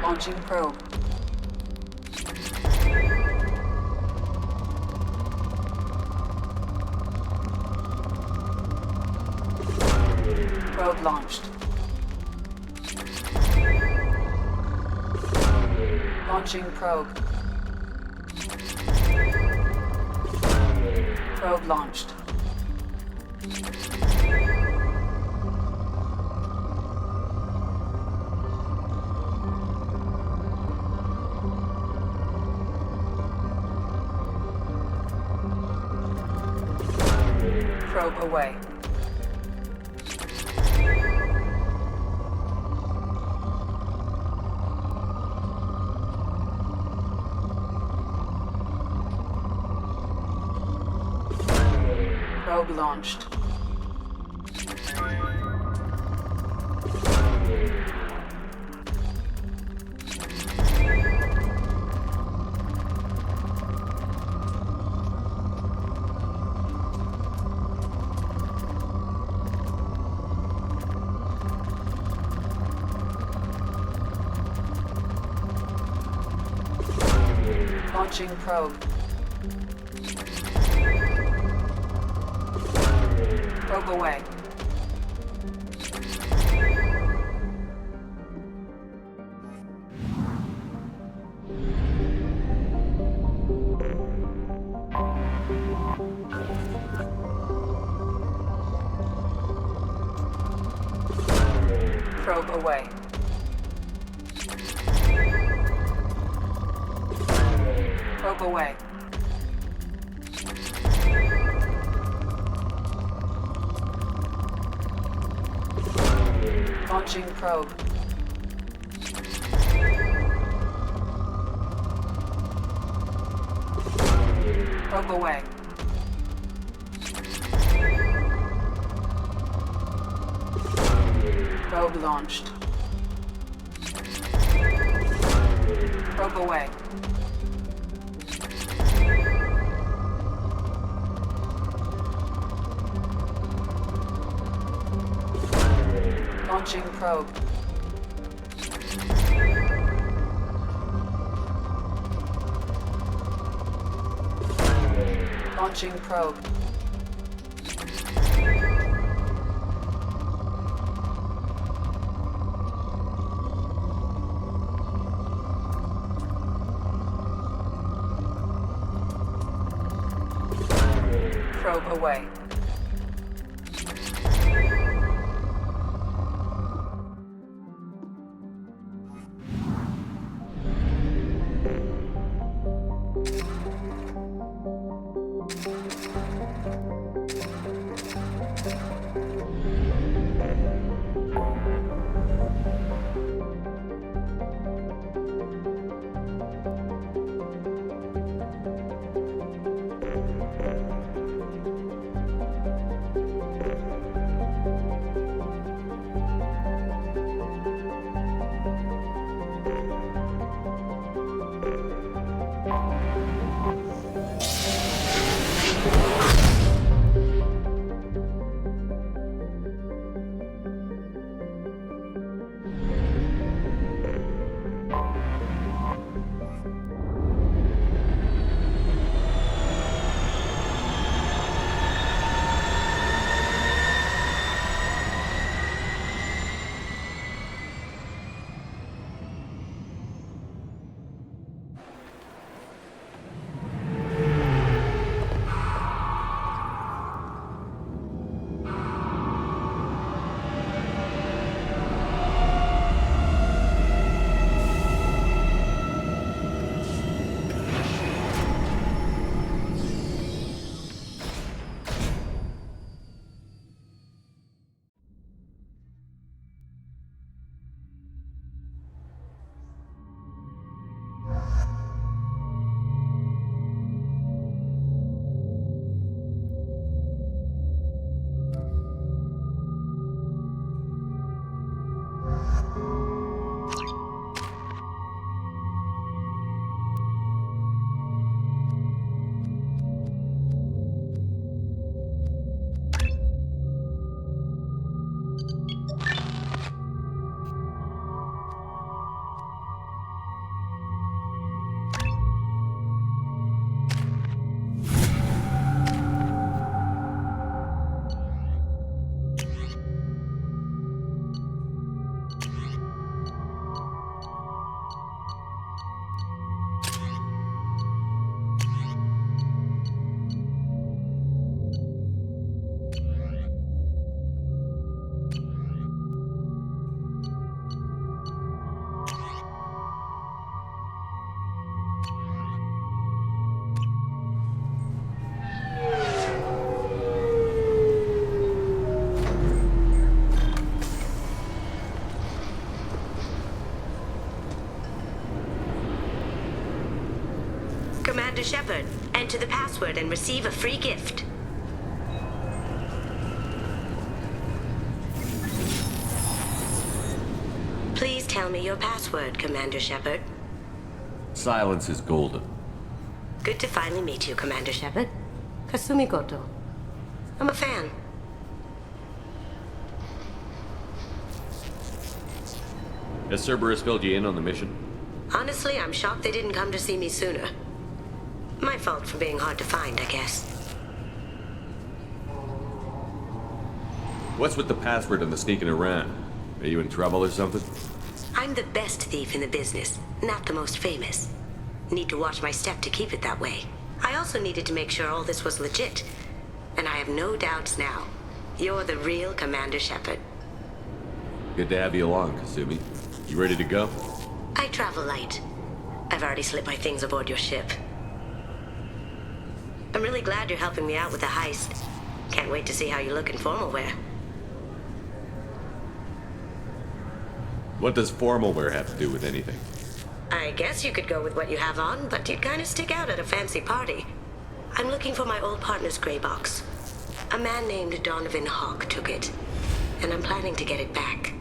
Launching probe. Probe launched. Launching probe. Probe launched. Probe away. Probe launched. Launching probe. Probe away. Probe away. Probe away. Launching probe. Probe away. Probe launched. Probe away. Launching probe. Launching probe. Probe away. Commander Shepard. Enter the password and receive a free gift. Please tell me your password, Commander Shepard. Silence is golden. Good to finally meet you, Commander Shepard. Kasumi Goto. I'm a fan. Has Cerberus filled you in on the mission? Honestly, I'm shocked they didn't come to see me sooner. My fault for being hard to find, I guess. What's with the password and the sneaking around? Are you in trouble or something? I'm the best thief in the business, not the most famous. Need to watch my step to keep it that way. I also needed to make sure all this was legit. And I have no doubts now. You're the real Commander Shepard. Good to have you along, Kasumi. You ready to go? I travel light. I've already slipped my things aboard your ship. I'm really glad you're helping me out with the heist. Can't wait to see how you look in formal wear. What does formal wear have to do with anything? I guess you could go with what you have on, but you'd kind of stick out at a fancy party. I'm looking for my old partner's gray box. A man named Donovan Hawk took it, and I'm planning to get it back.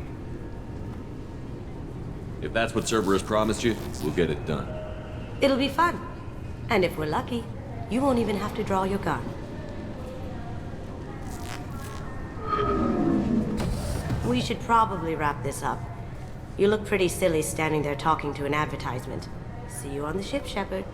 If that's what Cerberus promised you, we'll get it done. It'll be fun. And if we're lucky, you won't even have to draw your gun. We should probably wrap this up. You look pretty silly standing there talking to an advertisement. See you on the ship, Shepard.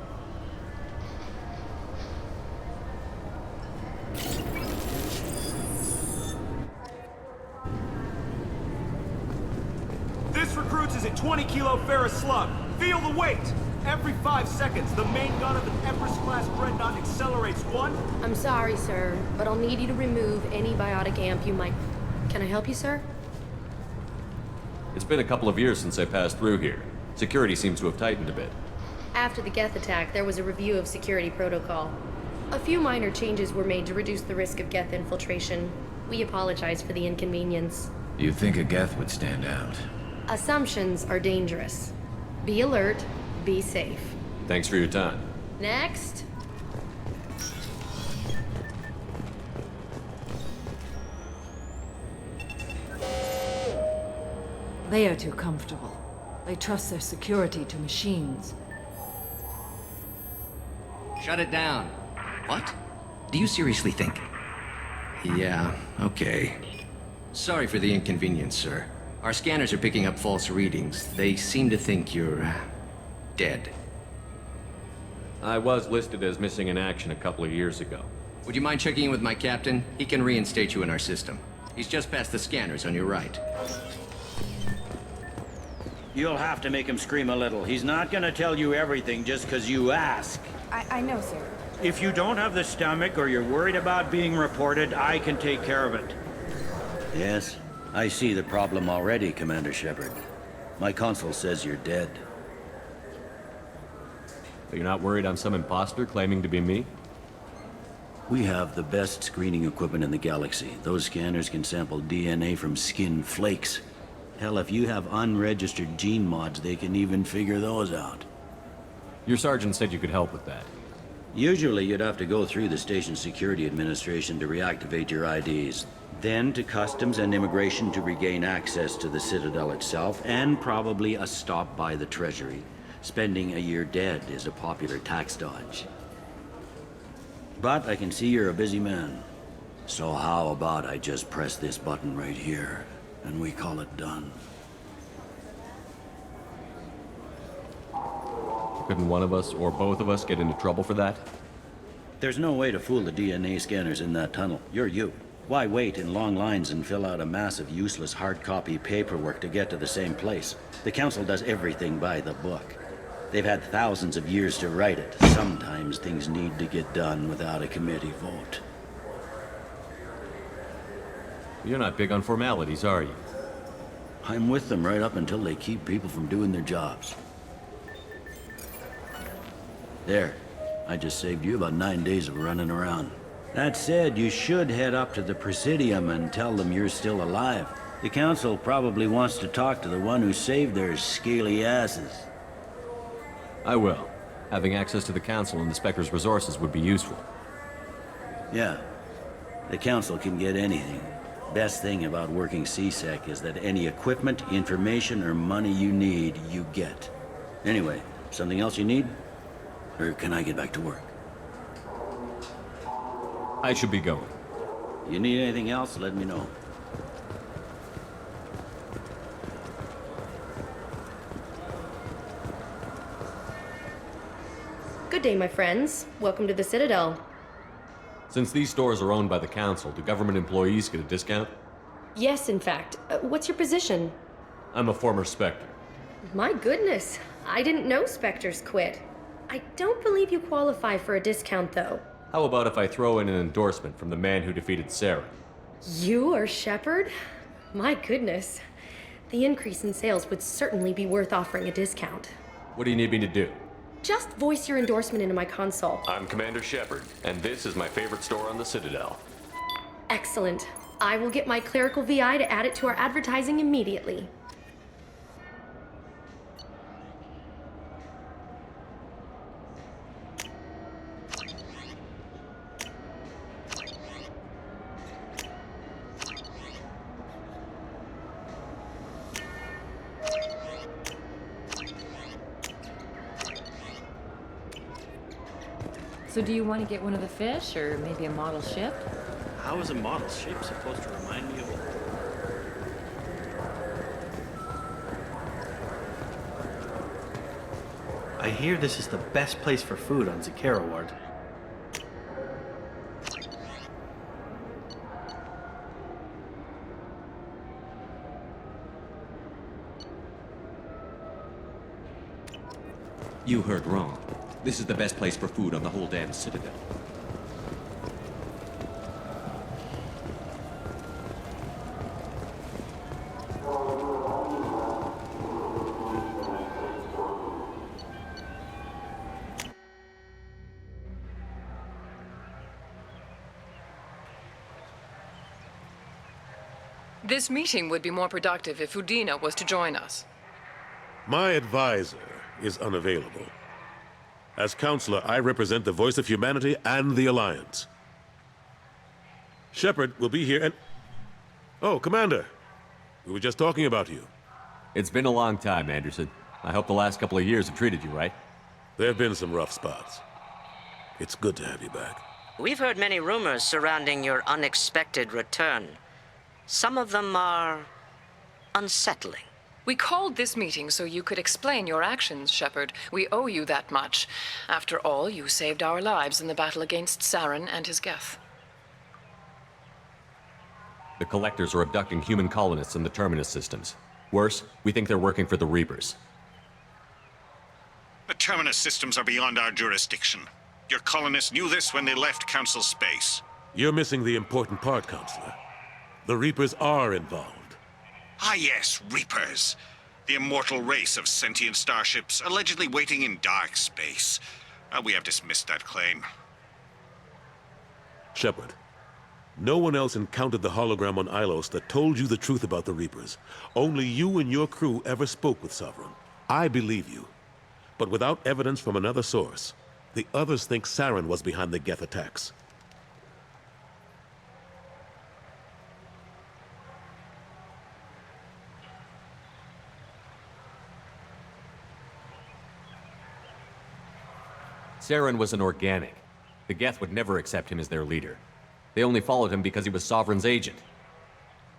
This recruits is a 20-kilo ferrous slug. Feel the weight! Every 5 seconds, the main gun of an Empress-class dreadnought accelerates 1. I'm sorry, sir, but I'll need you to remove any biotic amp you might... Can I help you, sir? It's been a couple of years since I passed through here. Security seems to have tightened a bit. After the Geth attack, there was a review of security protocol. A few minor changes were made to reduce the risk of Geth infiltration. We apologize for the inconvenience. You'd think a Geth would stand out. Assumptions are dangerous. Be alert, be safe. Thanks for your time. Next. They are too comfortable. They trust their security to machines. Shut it down. What? Do you seriously think? Yeah, okay. Sorry for the inconvenience, sir. Our scanners are picking up false readings. They seem to think you're... dead. I was listed as missing in action a couple of years ago. Would you mind checking in with my captain? He can reinstate you in our system. He's just past the scanners on your right. You'll have to make him scream a little. He's not gonna tell you everything just because you ask. I know, sir. If you don't have the stomach or you're worried about being reported, I can take care of it. Yes, I see the problem already, Commander Shepard. My console says you're dead. But you're not worried I'm some imposter claiming to be me? We have the best screening equipment in the galaxy. Those scanners can sample DNA from skin flakes. Hell, if you have unregistered gene mods, they can even figure those out. Your sergeant said you could help with that. Usually, you'd have to go through the Station Security Administration to reactivate your IDs. Then to Customs and Immigration to regain access to the Citadel itself, and probably a stop by the Treasury. Spending a year dead is a popular tax dodge. But I can see you're a busy man. So how about I just press this button right here, and we call it done? Couldn't one of us, or both of us, get into trouble for that? There's no way to fool the DNA scanners in that tunnel. You're you. Why wait in long lines and fill out a massive useless hard copy paperwork to get to the same place? The Council does everything by the book. They've had thousands of years to write it. Sometimes things need to get done without a committee vote. You're not big on formalities, are you? I'm with them right up until they keep people from doing their jobs. There. I just saved you about 9 days of running around. That said, you should head up to the Presidium and tell them you're still alive. The Council probably wants to talk to the one who saved their scaly asses. I will. Having access to the Council and the Spectre's resources would be useful. Yeah. The Council can get anything. Best thing about working C-Sec is that any equipment, information, or money you need, you get. Anyway, something else you need? Or can I get back to work? I should be going. You need anything else, let me know. Good day, my friends. Welcome to the Citadel. Since these stores are owned by the Council, do government employees get a discount? Yes, in fact. What's your position? I'm a former Spectre. My goodness. I didn't know Spectres quit. I don't believe you qualify for a discount, though. How about if I throw in an endorsement from the man who defeated Saren? You are Shepard? My goodness. The increase in sales would certainly be worth offering a discount. What do you need me to do? Just voice your endorsement into my console. I'm Commander Shepard, and this is my favorite store on the Citadel. Excellent. I will get my clerical VI to add it to our advertising immediately. So do you want to get one of the fish, or maybe a model ship? How is a model ship supposed to remind me of a... I hear this is the best place for food on Zakera Ward. You heard wrong. This is the best place for food on the whole damn Citadel. This meeting would be more productive if Udina was to join us. My advisor is unavailable. As counselor, I represent the voice of humanity and the Alliance. Shepard will be here and... Oh, Commander. We were just talking about you. It's been a long time, Anderson. I hope the last couple of years have treated you right. There have been some rough spots. It's good to have you back. We've heard many rumors surrounding your unexpected return. Some of them are unsettling. We called this meeting so you could explain your actions, Shepard. We owe you that much. After all, you saved our lives in the battle against Saren and his Geth. The Collectors are abducting human colonists in the Terminus systems. Worse, we think they're working for the Reapers. The Terminus systems are beyond our jurisdiction. Your colonists knew this when they left Council space. You're missing the important part, Counselor. The Reapers are involved. Ah yes, Reapers. The immortal race of sentient starships allegedly waiting in dark space. We have dismissed that claim. Shepard, no one else encountered the hologram on Ilos that told you the truth about the Reapers. Only you and your crew ever spoke with Sovereign. I believe you. But without evidence from another source, the others think Saren was behind the Geth attacks. Saren was an organic. The Geth would never accept him as their leader. They only followed him because he was Sovereign's agent.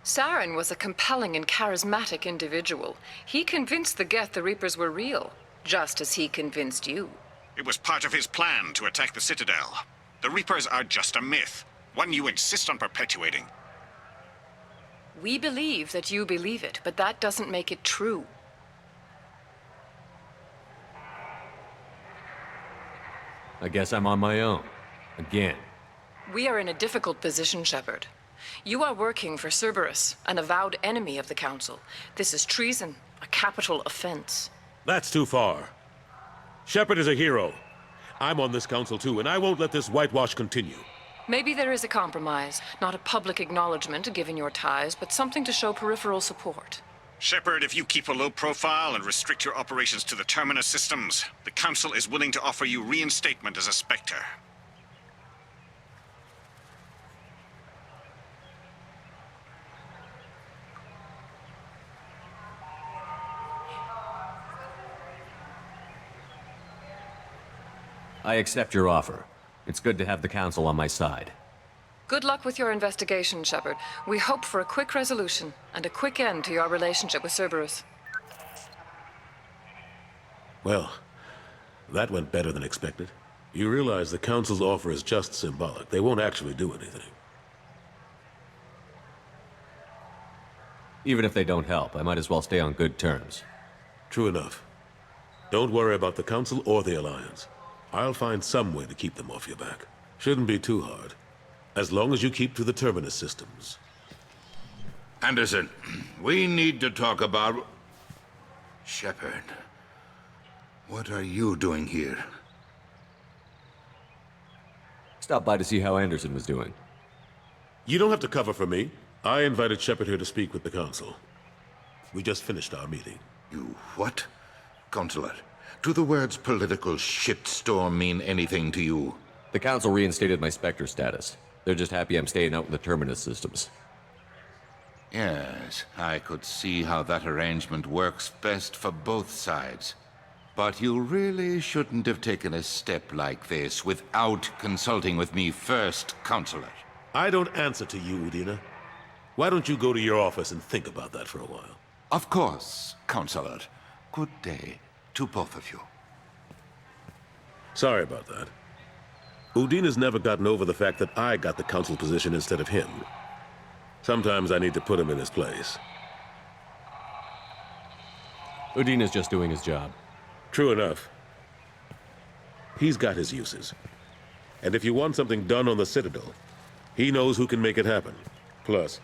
Saren was a compelling and charismatic individual. He convinced the Geth the Reapers were real, just as he convinced you. It was part of his plan to attack the Citadel. The Reapers are just a myth, one you insist on perpetuating. We believe that you believe it, but that doesn't make it true. I guess I'm on my own. Again. We are in a difficult position, Shepard. You are working for Cerberus, an avowed enemy of the Council. This is treason, a capital offense. That's too far. Shepard is a hero. I'm on this council too, and I won't let this whitewash continue. Maybe there is a compromise. Not a public acknowledgement given your ties, but something to show peripheral support. Shepard, if you keep a low profile and restrict your operations to the Terminus systems, the Council is willing to offer you reinstatement as a Spectre. I accept your offer. It's good to have the Council on my side. Good luck with your investigation, Shepard. We hope for a quick resolution and a quick end to your relationship with Cerberus. Well, that went better than expected. You realize the Council's offer is just symbolic. They won't actually do anything. Even if they don't help, I might as well stay on good terms. True enough. Don't worry about the Council or the Alliance. I'll find some way to keep them off your back. Shouldn't be too hard. As long as you keep to the Terminus systems. Anderson, we need to talk about... Shepard, what are you doing here? Stopped by to see how Anderson was doing. You don't have to cover for me. I invited Shepard here to speak with the Council. We just finished our meeting. You what? Consular, do the words political shitstorm mean anything to you? The Council reinstated my Spectre status. They're just happy I'm staying out in the Terminus systems. Yes, I could see how that arrangement works best for both sides. But you really shouldn't have taken a step like this without consulting with me first, Consular. I don't answer to you, Udina. Why don't you go to your office and think about that for a while? Of course, Consular. Good day to both of you. Sorry about that. Udina's never gotten over the fact that I got the Council position instead of him. Sometimes I need to put him in his place. Udina's just doing his job. True enough. He's got his uses. And if you want something done on the Citadel, he knows who can make it happen. Plus,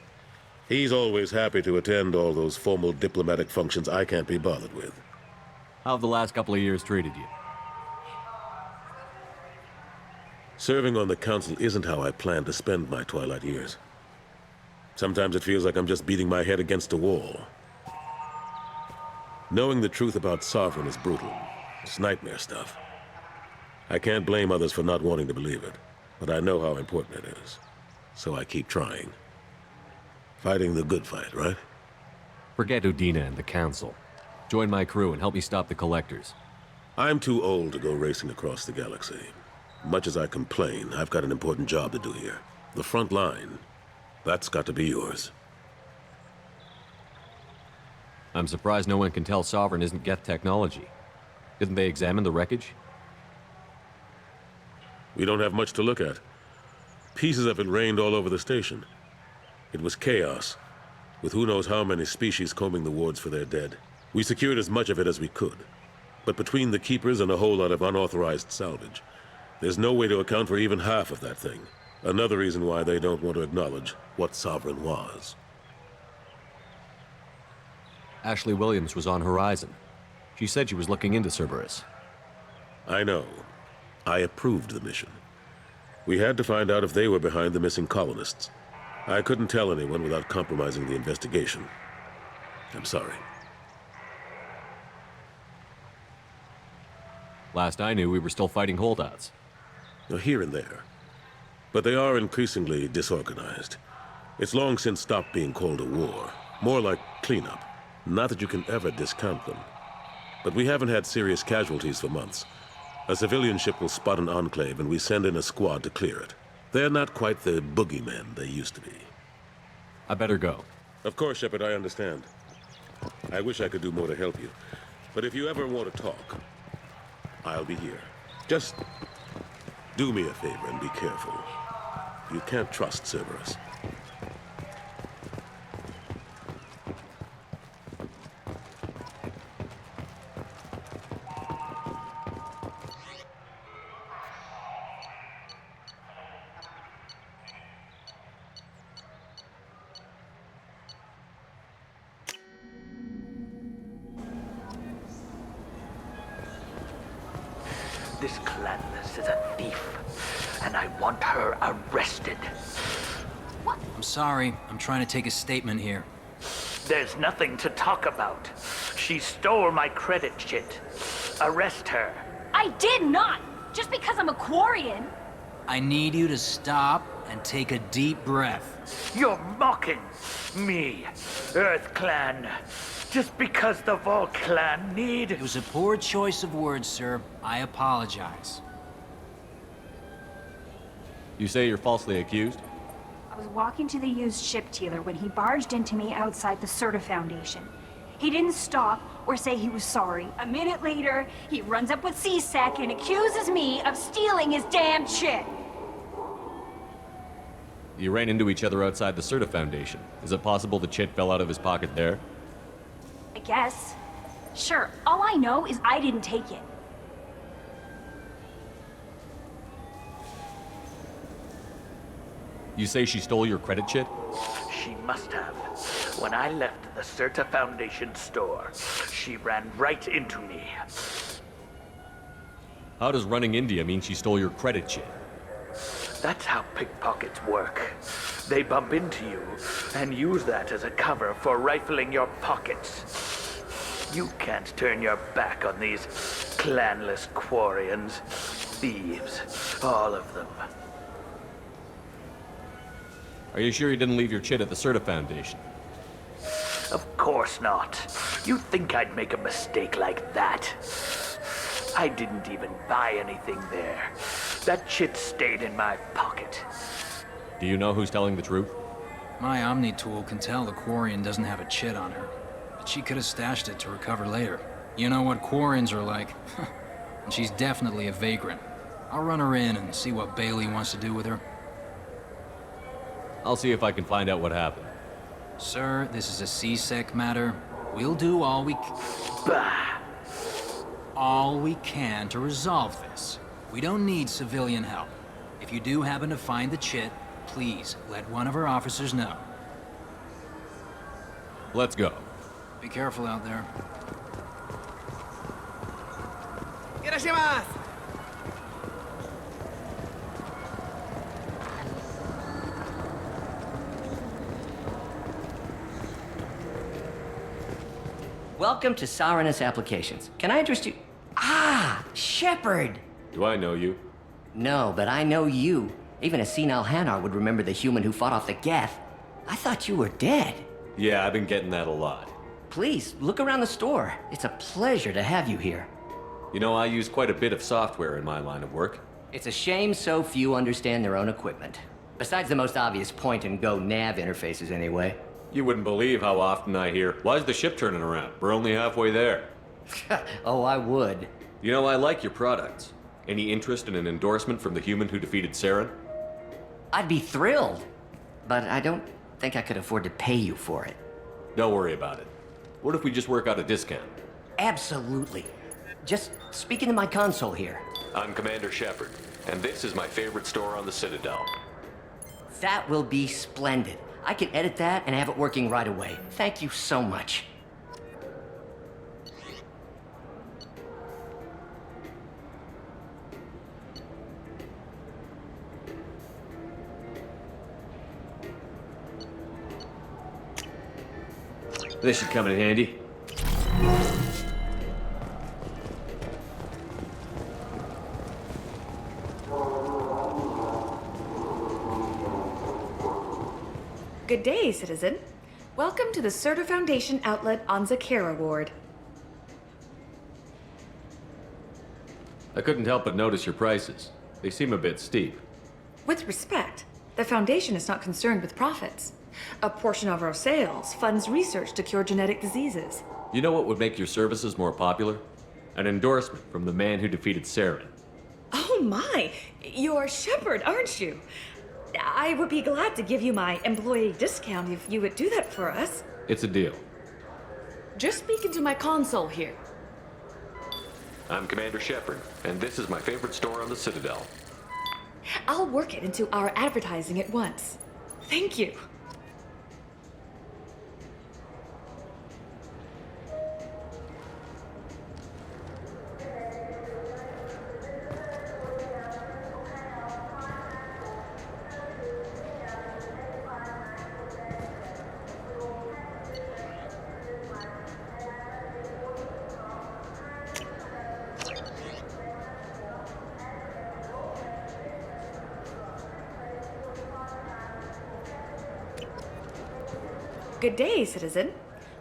he's always happy to attend all those formal diplomatic functions I can't be bothered with. How have the last couple of years treated you? Serving on the Council isn't how I plan to spend my twilight years. Sometimes it feels like I'm just beating my head against a wall. Knowing the truth about Sovereign is brutal. It's nightmare stuff. I can't blame others for not wanting to believe it, but I know how important it is. So I keep trying. Fighting the good fight, right? Forget Udina and the Council. Join my crew and help me stop the Collectors. I'm too old to go racing across the galaxy. Much as I complain, I've got an important job to do here. The front line. That's got to be yours. I'm surprised no one can tell Sovereign isn't Geth technology. Didn't they examine the wreckage? We don't have much to look at. Pieces of it rained all over the station. It was chaos, with who knows how many species combing the wards for their dead. We secured as much of it as we could. But between the Keepers and a whole lot of unauthorized salvage, there's no way to account for even half of that thing. Another reason why they don't want to acknowledge what Sovereign was. Ashley Williams was on Horizon. She said she was looking into Cerberus. I know. I approved the mission. We had to find out if they were behind the missing colonists. I couldn't tell anyone without compromising the investigation. I'm sorry. Last I knew, we were still fighting holdouts. Here and there. But they are increasingly disorganized. It's long since stopped being called a war. More like cleanup. Not that you can ever discount them. But we haven't had serious casualties for months. A civilian ship will spot an enclave and we send in a squad to clear it. They're not quite the boogeymen they used to be. I better go. Of course, Shepard, I understand. I wish I could do more to help you. But if you ever want to talk, I'll be here. Just do me a favor and be careful. You can't trust Cerberus. This Clanless is a thief, and I want her arrested. I'm sorry. I'm trying to take a statement here. There's nothing to talk about. She stole my credit chit. Arrest her. I did not! Just because I'm a Quarian! I need you to stop and take a deep breath. You're mocking me, Earth Clan. Just because the Vol Clan need... It was a poor choice of words, sir. I apologize. You say you're falsely accused? I was walking to the used ship dealer when he barged into me outside the Serta Foundation. He didn't stop or say he was sorry. A minute later, he runs up with C-Sec and accuses me of stealing his damn chit. You ran into each other outside the Serta Foundation. Is it possible the chit fell out of his pocket there? I guess. Sure, all I know is I didn't take it. You say she stole your credit chit? She must have. When I left the Serta Foundation store, she ran right into me. How does running India mean she stole your credit chit? That's how pickpockets work. They bump into you and use that as a cover for rifling your pockets. You can't turn your back on these clanless Quarians. Thieves, all of them. Are you sure you didn't leave your chit at the Serta Foundation? Of course not. You'd think I'd make a mistake like that. I didn't even buy anything there. That chit stayed in my pocket. Do you know who's telling the truth? My Omni tool can tell the Quarian doesn't have a chit on her, but she could have stashed it to recover later. You know what Quarians are like. And she's definitely a vagrant. I'll run her in and see what Bailey wants to do with her. I'll see if I can find out what happened. Sir, this is a C-Sec matter. We'll do all we can to resolve this. We don't need civilian help. If you do happen to find the chit, please let one of our officers know. Let's go. Be careful out there. Welcome to Sarenus Applications. Can I interest you? Ah, Shepard! Do I know you? No, but I know you. Even a senile Hanar would remember the human who fought off the Geth. I thought you were dead. Yeah, I've been getting that a lot. Please, look around the store. It's a pleasure to have you here. You know, I use quite a bit of software in my line of work. It's a shame so few understand their own equipment. Besides the most obvious point-and-go nav interfaces, anyway. You wouldn't believe how often I hear, "Why's the ship turning around? We're only halfway there." Oh, I would. You know, I like your products. Any interest in an endorsement from the human who defeated Saren? I'd be thrilled. But I don't think I could afford to pay you for it. Don't worry about it. What if we just work out a discount? Absolutely. Just speak into my console here. I'm Commander Shepard, and this is my favorite store on the Citadel. That will be splendid. I can edit that and have it working right away. Thank you so much. This should come in handy. Good day, citizen. Welcome to the Serta Foundation outlet on Zakera Ward. I couldn't help but notice your prices. They seem a bit steep. With respect, the Foundation is not concerned with profits. A portion of our sales funds research to cure genetic diseases. You know what would make your services more popular? An endorsement from the man who defeated Saren. Oh my! You're Shepard, aren't you? I would be glad to give you my employee discount if you would do that for us. It's a deal. Just speak into my console here. I'm Commander Shepard, and this is my favorite store on the Citadel. I'll work it into our advertising at once. Thank you. Good day, citizen.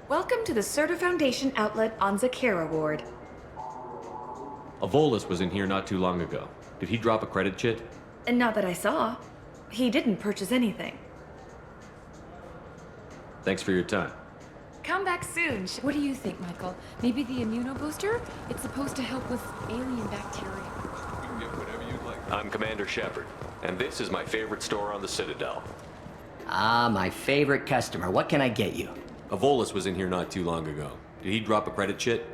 Welcome to the Serta Foundation outlet on Zakera Ward. Avolis was in here not too long ago. Did he drop a credit chit? And not that I saw. He didn't purchase anything. Thanks for your time. Come back soon. What do you think, Michael? Maybe the immunobooster? It's supposed to help with alien bacteria. You can get whatever you'd like. I'm Commander Shepard, and this is my favorite store on the Citadel. Ah, my favorite customer. What can I get you? Avolis was in here not too long ago. Did he drop a credit chit?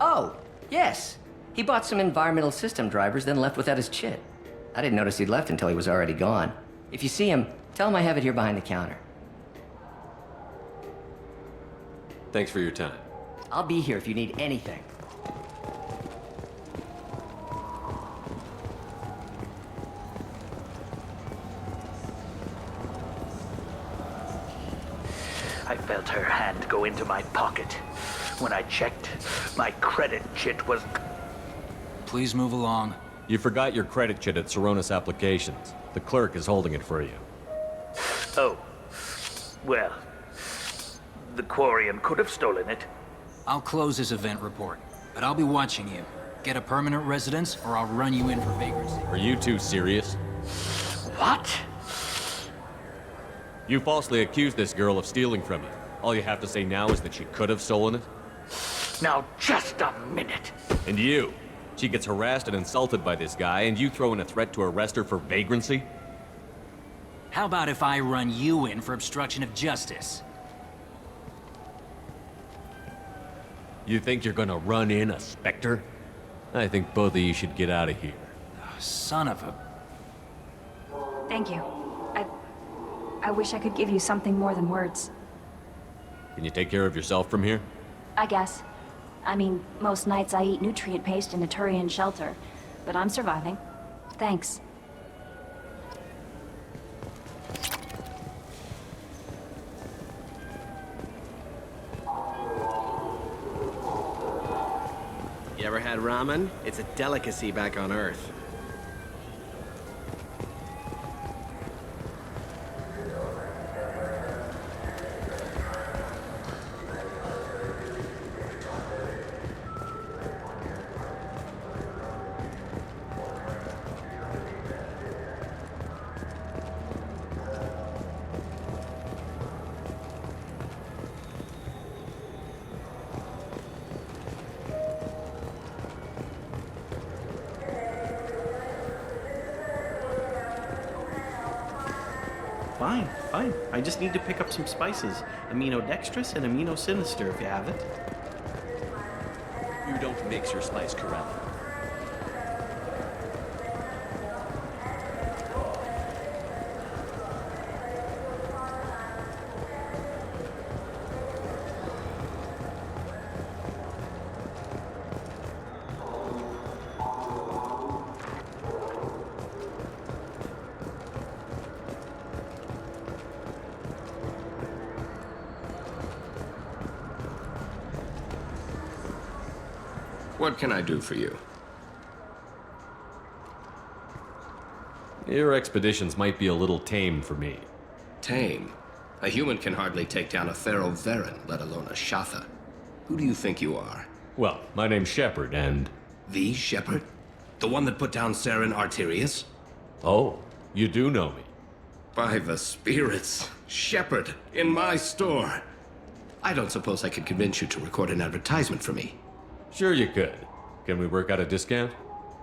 Oh, yes. He bought some environmental system drivers, then left without his chit. I didn't notice he'd left until he was already gone. If you see him, tell him I have it here behind the counter. Thanks for your time. I'll be here if you need anything. I felt her hand go into my pocket. When I checked, my credit chit was... Please move along. You forgot your credit chit at Saronis Applications. The clerk is holding it for you. Oh. Well, the Quarian could have stolen it. I'll close this event report, but I'll be watching you. Get a permanent residence, or I'll run you in for vagrancy. Are you two serious? What? You falsely accused this girl of stealing from you. All you have to say now is that she could have stolen it? Now, just a minute. And you? She gets harassed and insulted by this guy, and you throw in a threat to arrest her for vagrancy? How about if I run you in for obstruction of justice? You think you're gonna run in a Spectre? I think both of you should get out of here. Son of a... Thank you. I wish I could give you something more than words. Can you take care of yourself from here? I guess. I mean, most nights I eat nutrient paste in a Turian shelter, but I'm surviving. Thanks. You ever had ramen? It's a delicacy back on Earth. Fine, fine. I just need to pick up some spices. Aminodextrous and aminosinister if you have it. You don't mix your spice, Corella. What can I do for you? Your expeditions might be a little tame for me. Tame? A human can hardly take down a Theroveran, let alone a Shatha. Who do you think you are? Well, my name's Shepard, and... The Shepard? The one that put down Saren Arterius? Oh, you do know me. By the spirits. Shepard, in my store. I don't suppose I could convince you to record an advertisement for me. Sure you could. Can we work out a discount?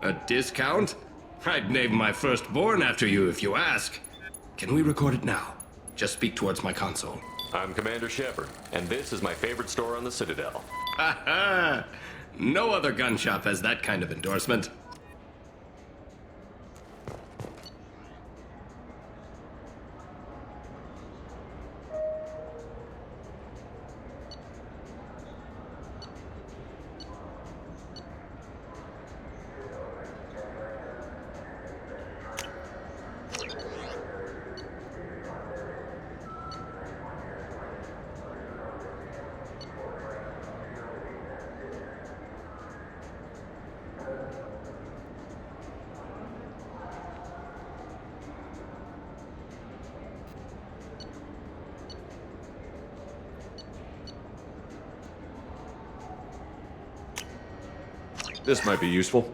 A discount? I'd name my firstborn after you if you ask. Can we record it now? Just speak towards my console. I'm Commander Shepard, and this is my favorite store on the Citadel. Ha ha! No other gun shop has that kind of endorsement. This might be useful.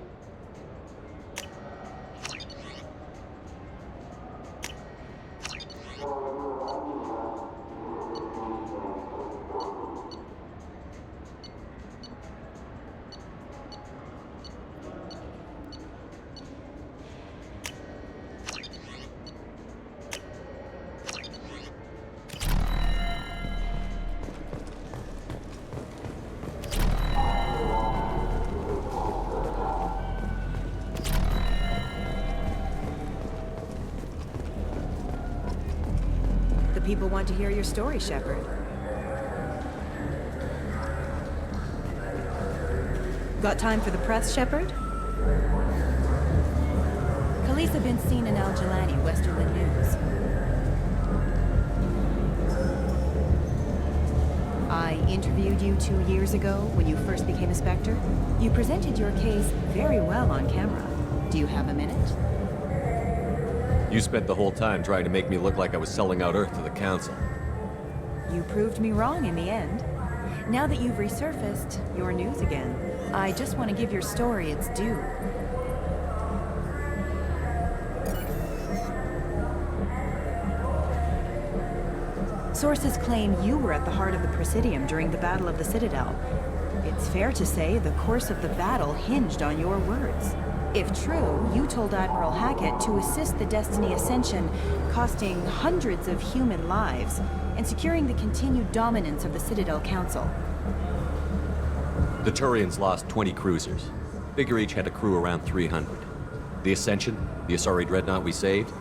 People want to hear your story, Shepard. Got time for the press, Shepard? Khaleesa been seen in Al Jelani, Westerland News. I interviewed you 2 years ago when you first became a Spectre. You presented your case very well on camera. Do you have a minute? You spent the whole time trying to make me look like I was selling out Earth to the Council. You proved me wrong in the end. Now that you've resurfaced, you're news again. I just want to give your story its due. Sources claim you were at the heart of the Presidium during the Battle of the Citadel. It's fair to say the course of the battle hinged on your words. If true, you told Admiral Hackett to assist the Destiny Ascension, costing hundreds of human lives, and securing the continued dominance of the Citadel Council. The Turians lost 20 cruisers. Figure each had a crew around 300. The Ascension, the Asari dreadnought we saved,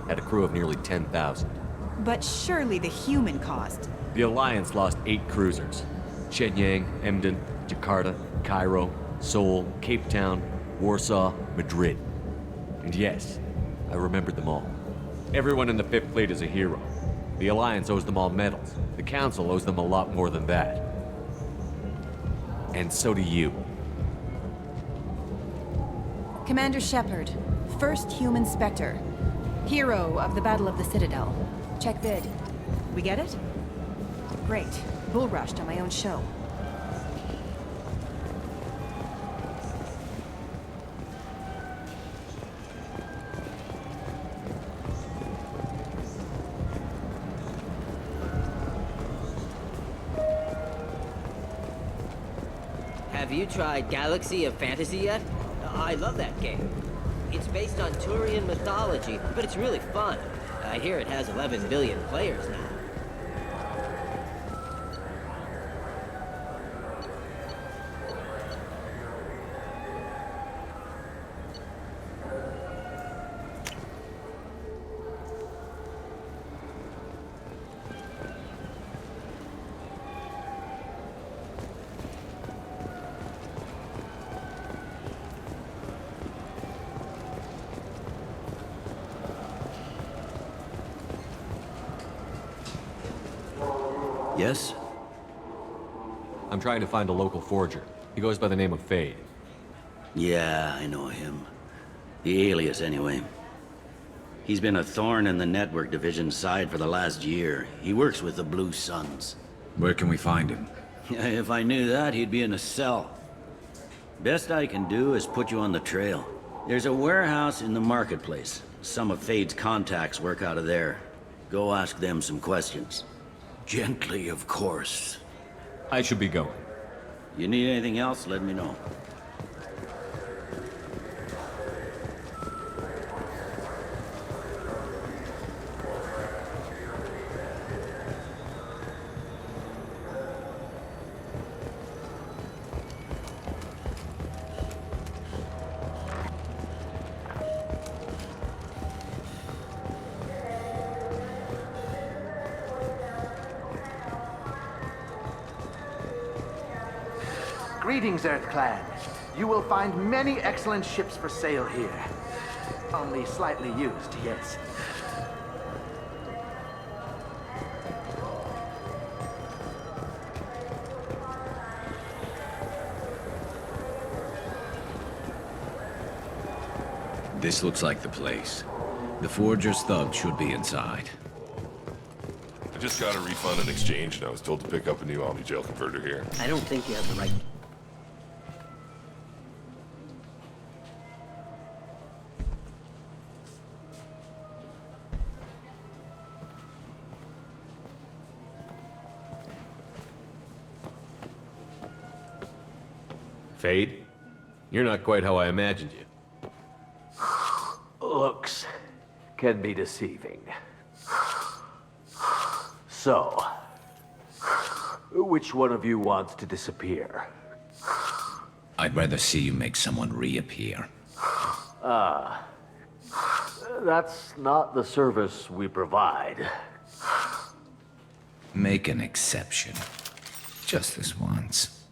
had a crew of nearly 10,000. But surely the human cost. The Alliance lost 8 cruisers. Shenyang, Emden, Jakarta, Cairo, Seoul, Cape Town, Warsaw, Madrid. And yes, I remembered them all. Everyone in the Fifth Fleet is a hero. The Alliance owes them all medals. The Council owes them a lot more than that. And so do you. Commander Shepard, first human Spectre. Hero of the Battle of the Citadel. Check vid. We get it? Great. Bull rushed on my own show. Have you tried Galaxy of Fantasy yet? I love that game. It's based on Turian mythology, but it's really fun. I hear it has 11 billion players now. Yes? I'm trying to find a local forger. He goes by the name of Fade. Yeah, I know him. The alias, anyway. He's been a thorn in the network division's side for the last year. He works with the Blue Suns. Where can we find him? If I knew that, he'd be in a cell. Best I can do is put you on the trail. There's a warehouse in the marketplace. Some of Fade's contacts work out of there. Go ask them some questions. Gently, of course. I should be going. You need anything else, let me know. Greetings, EarthClan. You will find many excellent ships for sale here. Only slightly used, yes. This looks like the place. The Forger's thug should be inside. I just got a refund and exchange, and I was told to pick up a new Omni-Gel converter here. I don't think you have the right... Fade? You're not quite how I imagined you. Looks can be deceiving. So, which one of you wants to disappear? I'd rather see you make someone reappear. That's not the service we provide. Make an exception. Just this once.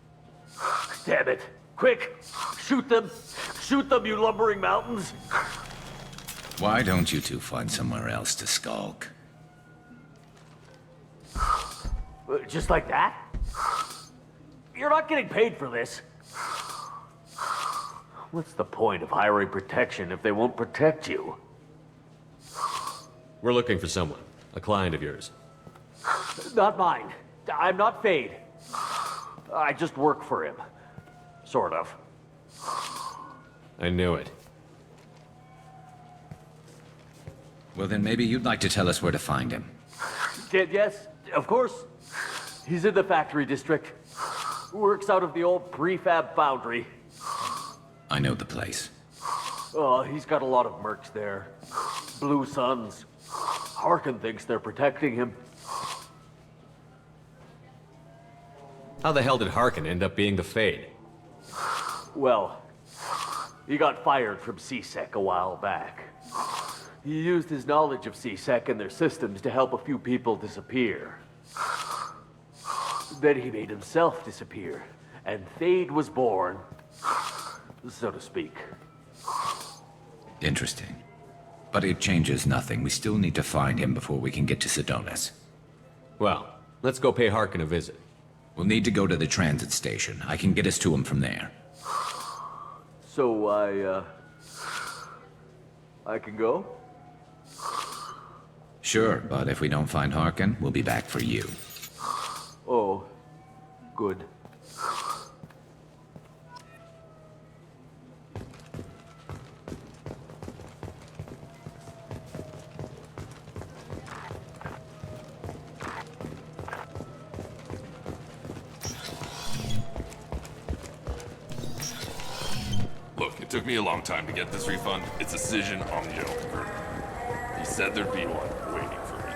Damn it. Quick! Shoot them! Shoot them, you lumbering mountains! Why don't you two find somewhere else to skulk? Just like that? You're not getting paid for this. What's the point of hiring protection if they won't protect you? We're looking for someone. A client of yours. Not mine. I'm not Fade. I just work for him. Sort of. I knew it. Well, then maybe you'd like to tell us where to find him. Yes, of course. He's in the factory district. Works out of the old prefab foundry. I know the place. Oh, he's got a lot of mercs there. Blue Suns. Harkin thinks they're protecting him. How the hell did Harkin end up being the Fade? Well, he got fired from C-Sec a while back. He used his knowledge of C-Sec and their systems to help a few people disappear. Then he made himself disappear, and Fade was born, so to speak. Interesting. But it changes nothing. We still need to find him before we can get to Sedonis. Well, let's go pay Harkin a visit. We'll need to go to the transit station. I can get us to him from there. So I can go? Sure, but if we don't find Harkin, we'll be back for you. Oh, good. Look, it took me a long time to get this refund. It's a decision on the converter. He said there'd be one waiting for me.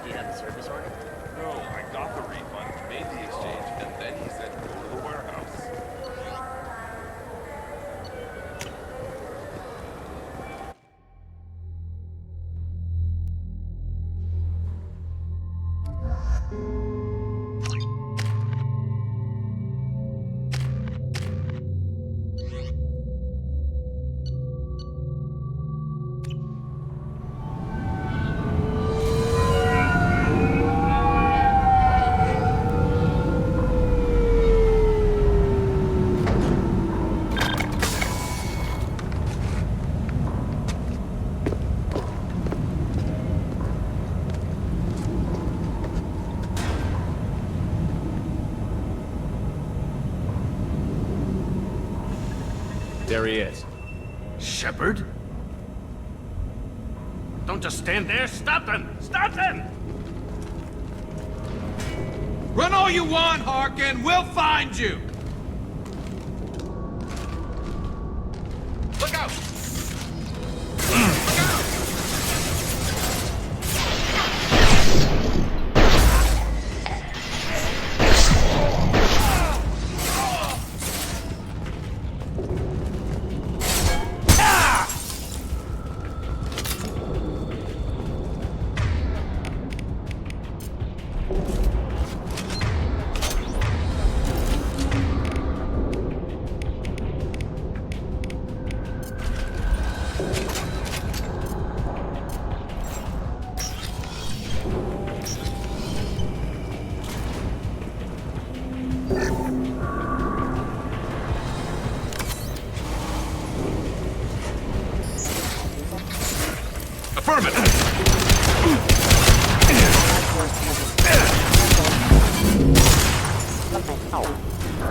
Do you have the service order? No, I got the refund, made the exchange, and then he said go to the warehouse. There he is. Shepard? Don't just stand there. Stop them! Stop them! Run all you want, Harkin. We'll find you. Look out!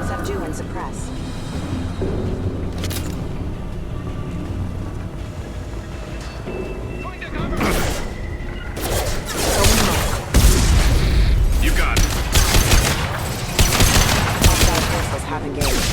Subdue and suppress. You got it. Hostile forces have engaged.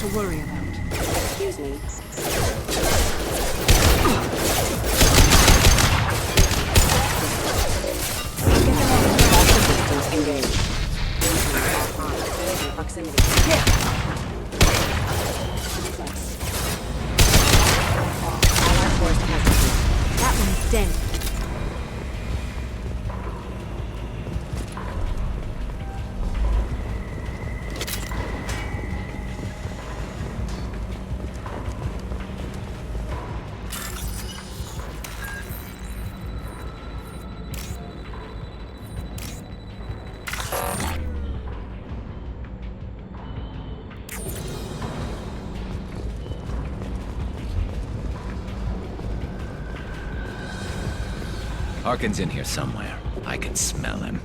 to worry about. Excuse me. Engaged. Proximity. Allied force casualty. That one's dead. Harkin's in here somewhere. I can smell him.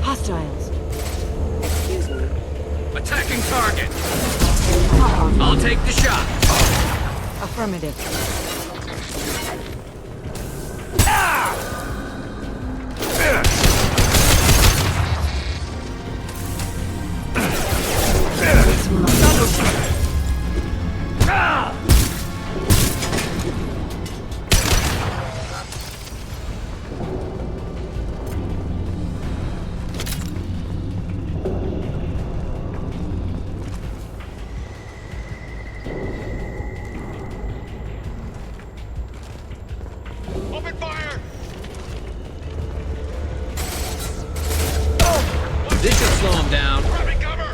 Hostiles. Excuse me. Attacking target! I'll take the shot! Affirmative. Open fire! This should slow him down. Grabbing cover!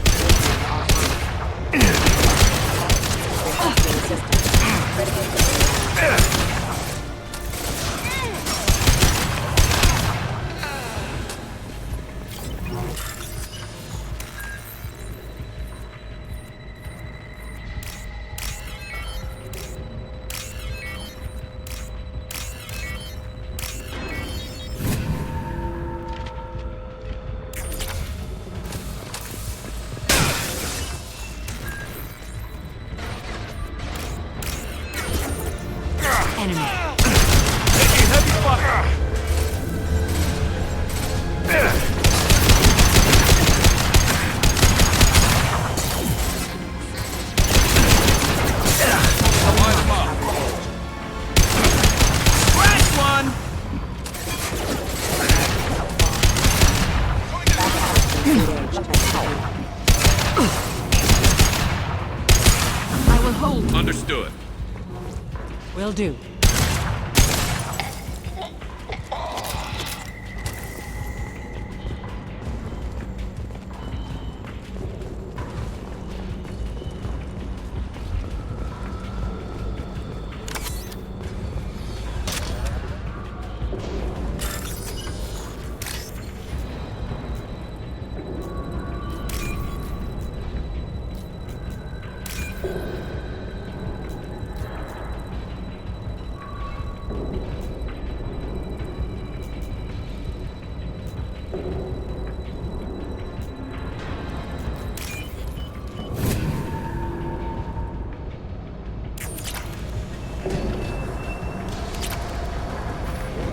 Enemy. Taking heavy fire! Line them up. Scratch one! I will hold. Understood. Will do.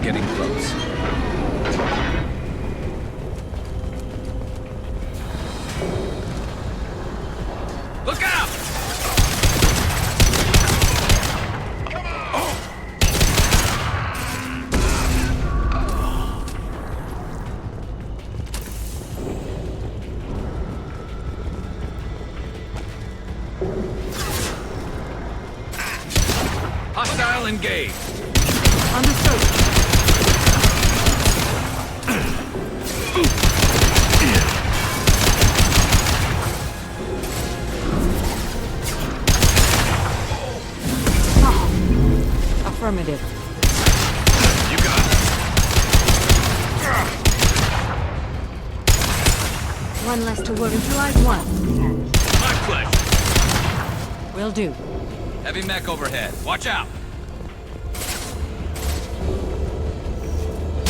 Getting close. Look out! Hostile engaged. Understood. Affirmative. You got it. One less to neutralize one. My pleasure. Will do. Heavy mech overhead. Watch out.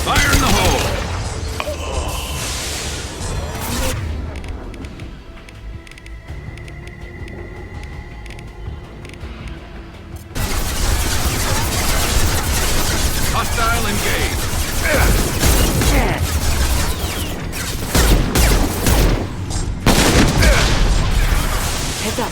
Fire in the hole. Hostile engaged. Heads up.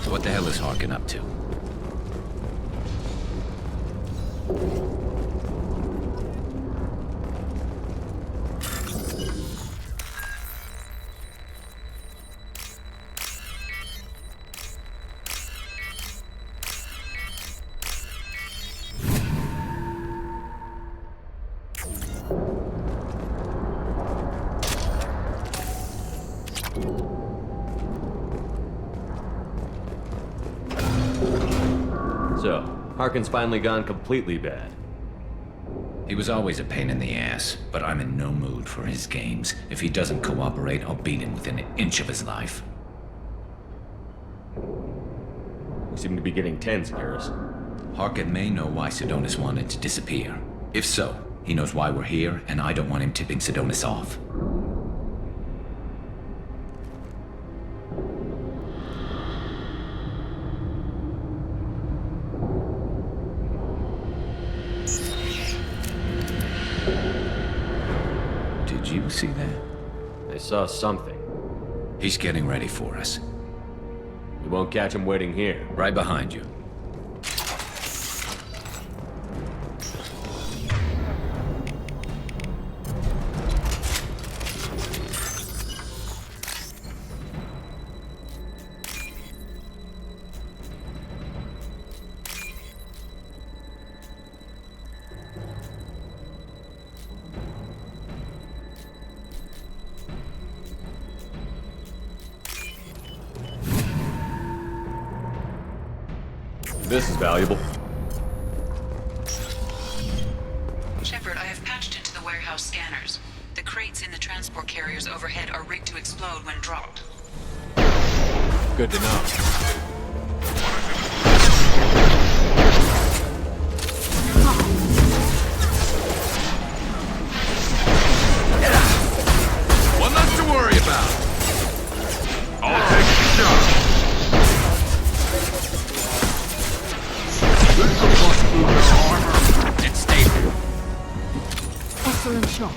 So what the hell is Harkin up to? So, Harkin's finally gone completely bad. He was always a pain in the ass, but I'm in no mood for his games. If he doesn't cooperate, I'll beat him within an inch of his life. We seem to be getting tense, Garrus. Harkin may know why Sidonis wanted to disappear. If so, he knows why we're here, and I don't want him tipping Sidonis off. Did you see that? I saw something. He's getting ready for us. You won't catch him waiting here. Right behind you. This is valuable. Shepard, I have patched into the warehouse scanners. The crates in the transport carriers overhead are rigged to explode when dropped. Good to know. One less to worry about. I'll take the job. It's stable. Excellent shot.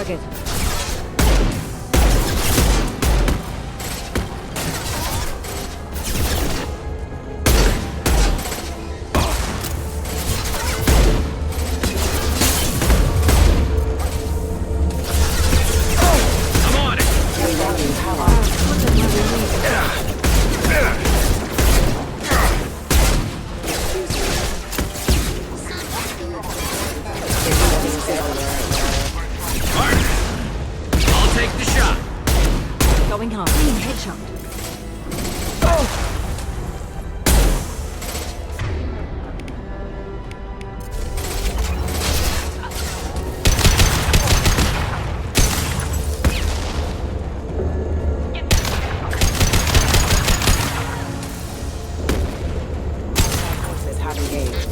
target. I'll take the shot. Going hard. Clean headshot. Forces have engaged.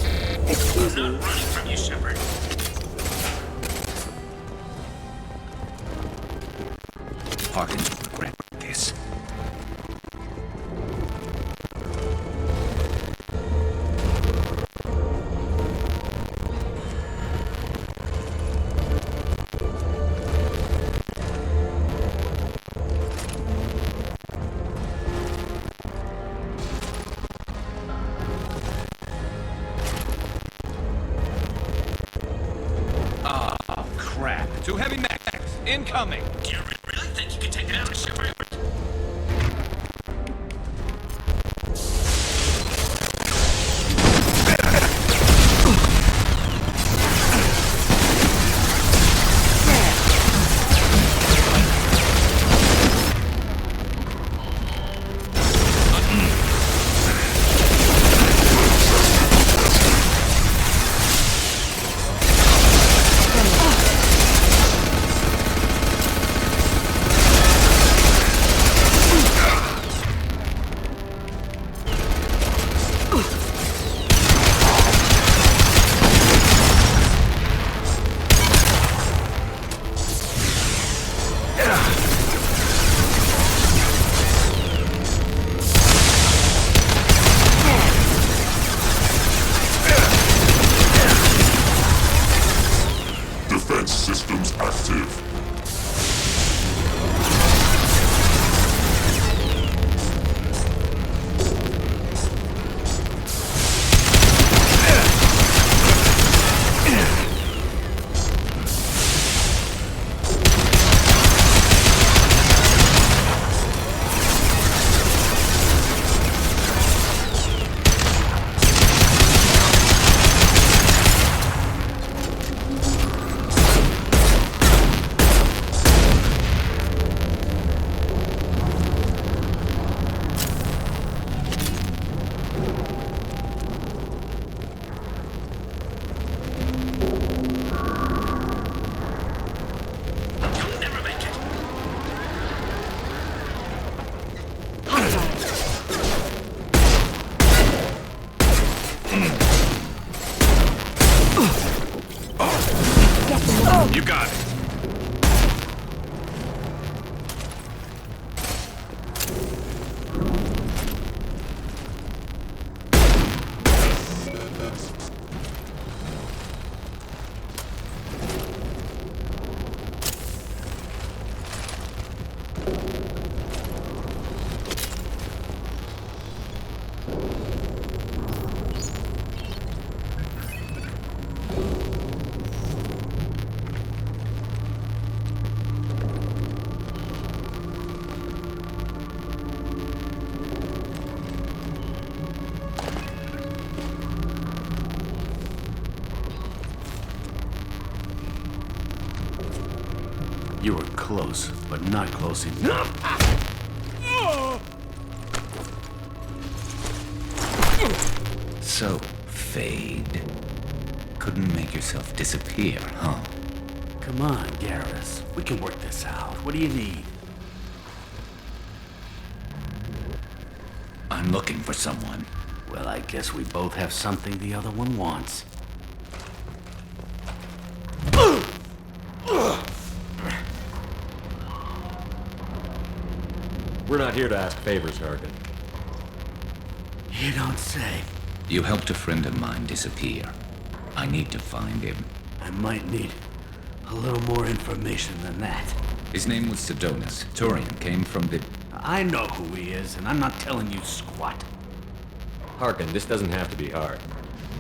Excuse me. Running from you, Shepard. Harkin will regret this. Oh, crap. Two heavy mechs. Incoming. Do you really think you can take it out, Shepard? Defense systems active. You got it. You were close, but not close enough. So, Fade. Couldn't make yourself disappear, huh? Come on, Garrus. We can work this out. What do you need? I'm looking for someone. Well, I guess we both have something the other one wants. We're not here to ask favors, Harkin. You don't say. You helped a friend of mine disappear. I need to find him. I might need A little more information than that. His name was Sidonis. Turian came from the... I know who he is, and I'm not telling you squat. Harkin, this doesn't have to be hard.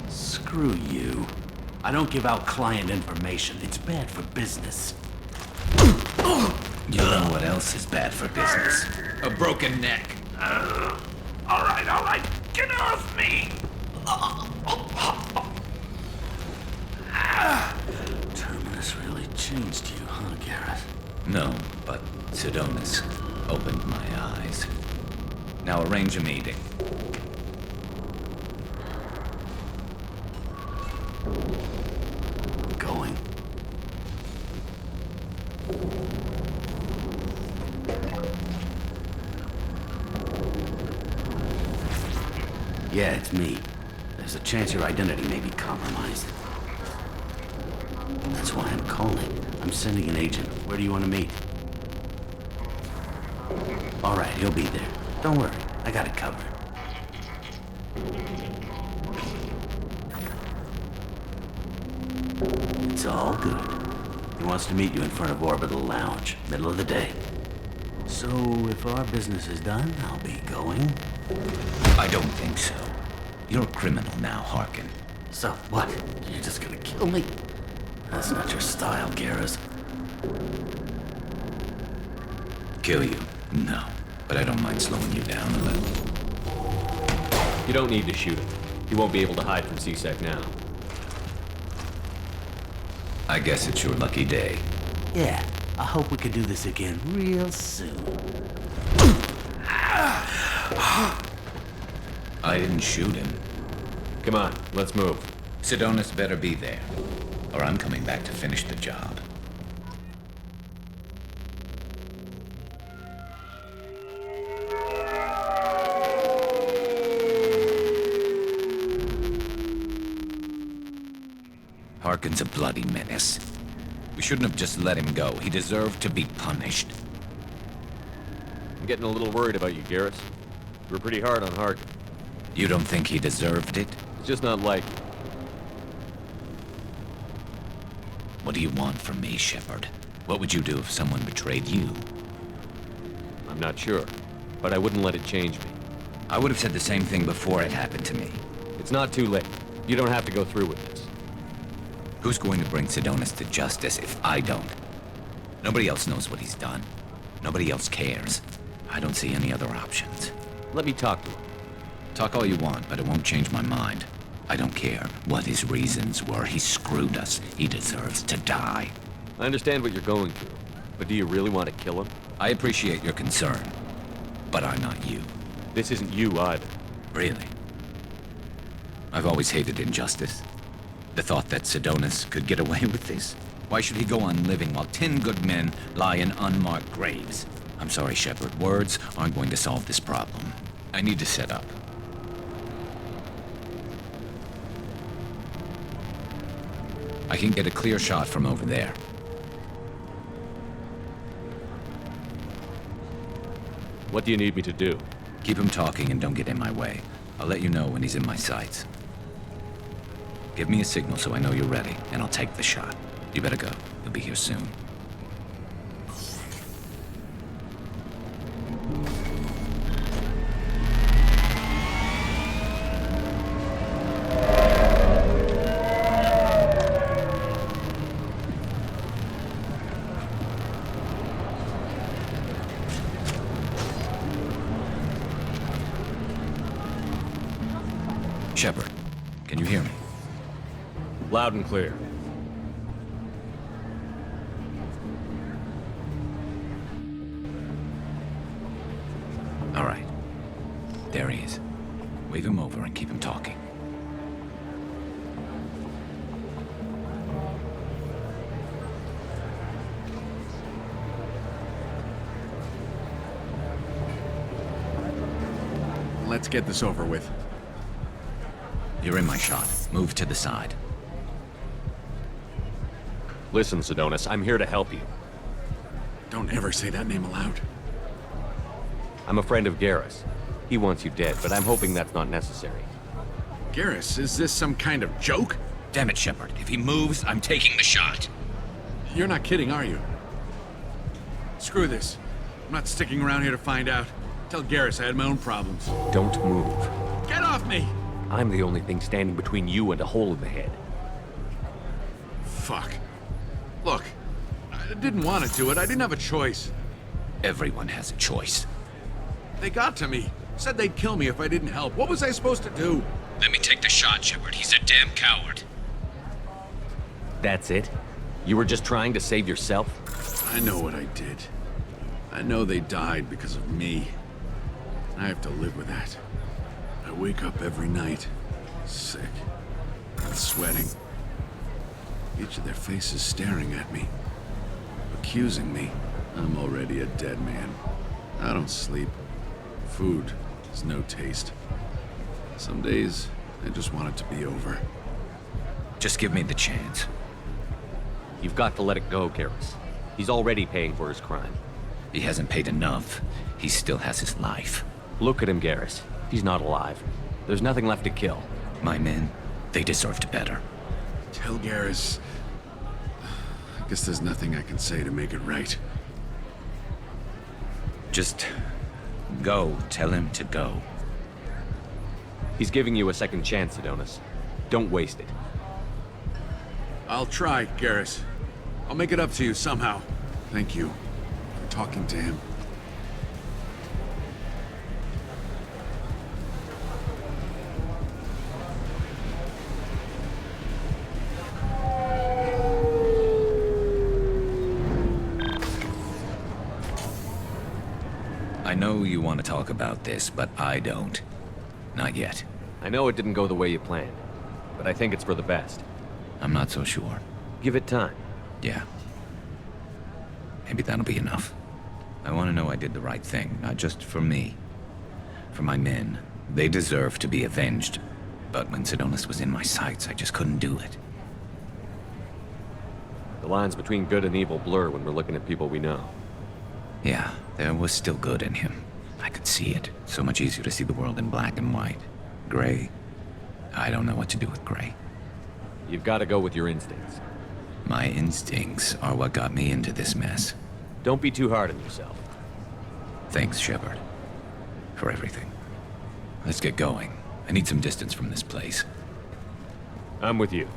Screw you. I don't give out client information. It's bad for business. You know what else is bad for business? A broken neck. All right. Get off me! Terminus really changed you, huh, Gareth? No, but Sidonis opened my eyes. Now arrange a meeting. Going. Yeah, it's me. There's a chance your identity may be compromised. That's why I'm calling. I'm sending an agent. Where do you want to meet? All right, he'll be there. Don't worry, I got it covered. It's all good. He wants to meet you in front of Orbital Lounge, middle of the day. So, if our business is done, I'll be going. I don't think so. You're a criminal now, Harkin. So, what? You're just gonna kill me? That's not your style, Garrus. Kill you? No. But I don't mind slowing you down a little. You don't need to shoot him. He won't be able to hide from C-Sec now. I guess it's your lucky day. Yeah, I hope we can do this again real soon. I didn't shoot him. Come on, let's move. Sidonis better be there, or I'm coming back to finish the job. Harkin's a bloody menace. We shouldn't have just let him go. He deserved to be punished. I'm getting a little worried about you, Garrus. You were pretty hard on Harkin. You don't think he deserved it? It's just not likely. What do you want from me, Shepard? What would you do if someone betrayed you? I'm not sure, but I wouldn't let it change me. I would have said the same thing before it happened to me. It's not too late. You don't have to go through with this. Who's going to bring Sidonis to justice if I don't? Nobody else knows what he's done. Nobody else cares. I don't see any other options. Let me talk to him. Talk all you want, but it won't change my mind. I don't care what his reasons were. He screwed us. He deserves to die. I understand what you're going through, but do you really want to kill him? I appreciate your concern, but I'm not you. This isn't you either. Really? I've always hated injustice. The thought that Sidonis could get away with this. Why should he go on living while 10 good men lie in unmarked graves? I'm sorry, Shepard. Words aren't going to solve this problem. I need to set up. I can get a clear shot from over there. What do you need me to do? Keep him talking and don't get in my way. I'll let you know when he's in my sights. Give me a signal so I know you're ready, and I'll take the shot. You better go. He'll be here soon. Shepard, can you hear me? Loud and clear. All right. There he is. Wave him over and keep him talking. Let's get this over with. You're in my shot. Move to the side. Listen, Sidonis, I'm here to help you. Don't ever say that name aloud. I'm a friend of Garrus. He wants you dead, but I'm hoping that's not necessary. Garrus, is this some kind of joke? Damn it, Shepard. If he moves, I'm taking the shot. You're not kidding, are you? Screw this. I'm not sticking around here to find out. Tell Garrus I had my own problems. Don't move. Get off me! I'm the only thing standing between you and a hole in the head. Fuck. Look, I didn't want to do it. I didn't have a choice. Everyone has a choice. They got to me. Said they'd kill me if I didn't help. What was I supposed to do? Let me take the shot, Shepard. He's a damn coward. That's it? You were just trying to save yourself? I know what I did. I know they died because of me. I have to live with that. I wake up every night, sick, and sweating. Each of their faces staring at me, accusing me. I'm already a dead man. I don't sleep. Food has no taste. Some days, I just want it to be over. Just give me the chance. You've got to let it go, Garrus. He's already paying for his crime. He hasn't paid enough. He still has his life. Look at him, Garrus. He's not alive. There's nothing left to kill. My men, they deserved better. Tell Garrus... I guess there's nothing I can say to make it right. Just... go. Tell him to go. He's giving you a second chance, Adonis. Don't waste it. I'll try, Garrus. I'll make it up to you somehow. Thank you for talking to him. I know you want to talk about this, but I don't. Not yet. I know it didn't go the way you planned, but I think it's for the best. I'm not so sure. Give it time. Yeah. Maybe that'll be enough. I want to know I did the right thing, not just for me. For my men. They deserve to be avenged. But when Sidonis was in my sights, I just couldn't do it. The lines between good and evil blur when we're looking at people we know. Yeah, there was still good in him. I could see it. So much easier to see the world in black and white. Gray. I don't know what to do with gray. You've got to go with your instincts. My instincts are what got me into this mess. Don't be too hard on yourself. Thanks, Shepard. For everything. Let's get going. I need some distance from this place. I'm with you.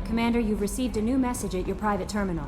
Commander, you've received a new message at your private terminal.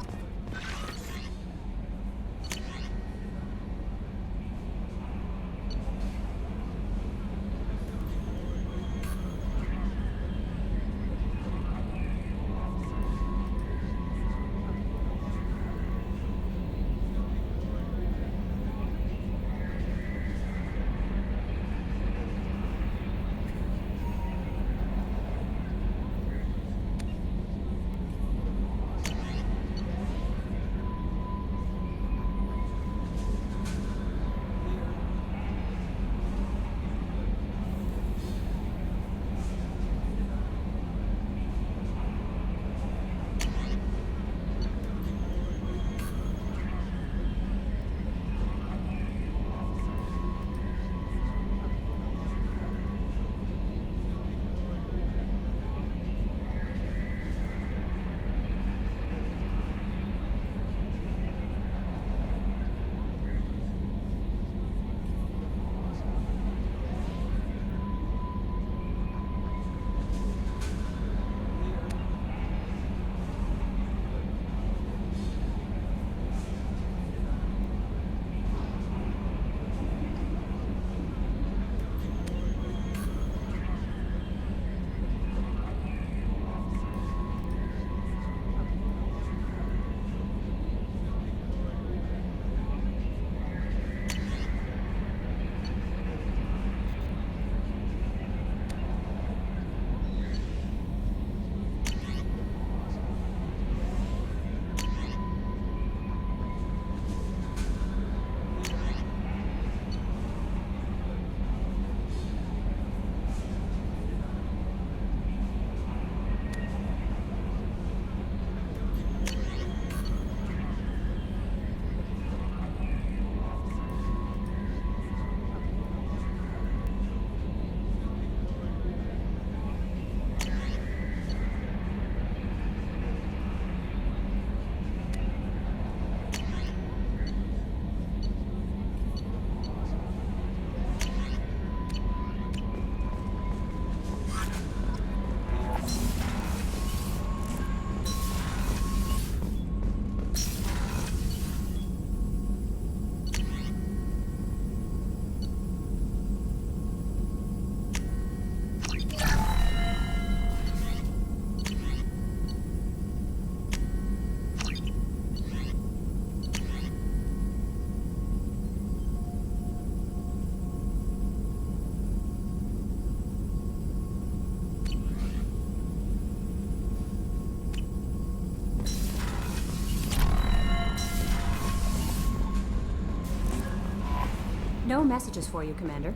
No messages for you, Commander.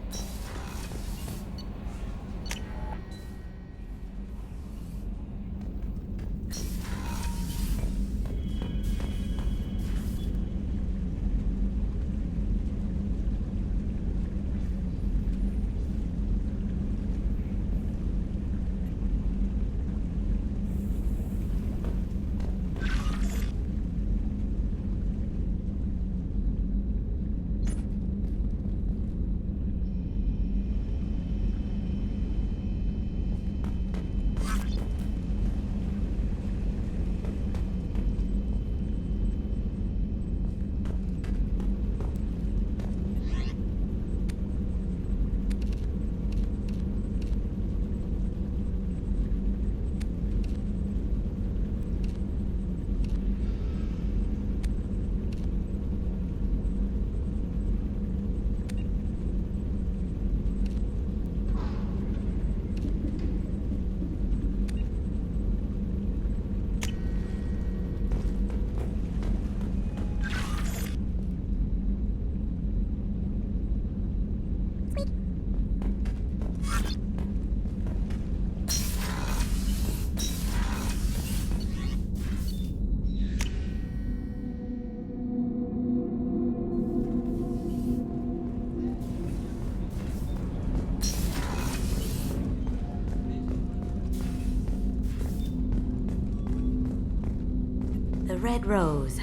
The Red Rose.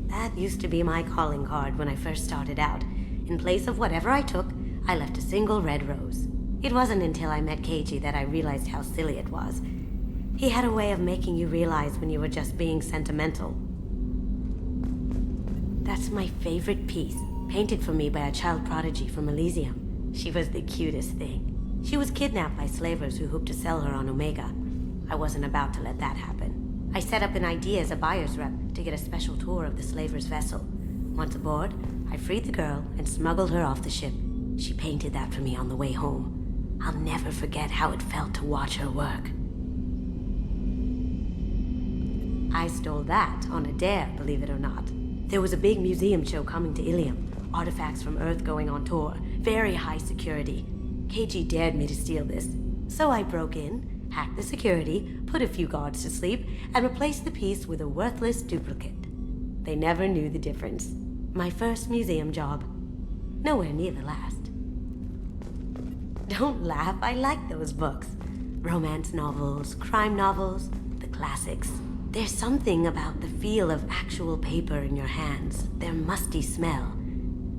That used to be my calling card when I first started out. In place of whatever I took, I left a single red rose. It wasn't until I met Keiji that I realized how silly it was. He had a way of making you realize when you were just being sentimental. That's my favorite piece, painted for me by a child prodigy from Elysium. She was the cutest thing. She was kidnapped by slavers who hoped to sell her on Omega. I wasn't about to let that happen. I set up an idea as a buyer's rep to get a special tour of the slaver's vessel. Once aboard, I freed the girl and smuggled her off the ship. She painted that for me on the way home. I'll never forget how it felt to watch her work. I stole that on a dare, believe it or not. There was a big museum show coming to Ilium. Artifacts from Earth going on tour. Very high security. Keiji dared me to steal this. So I broke in, hacked the security, put a few guards to sleep, and replaced the piece with a worthless duplicate. They never knew the difference. My first museum job. Nowhere near the last. Don't laugh, I like those books. Romance novels, crime novels, the classics. There's something about the feel of actual paper in your hands, their musty smell.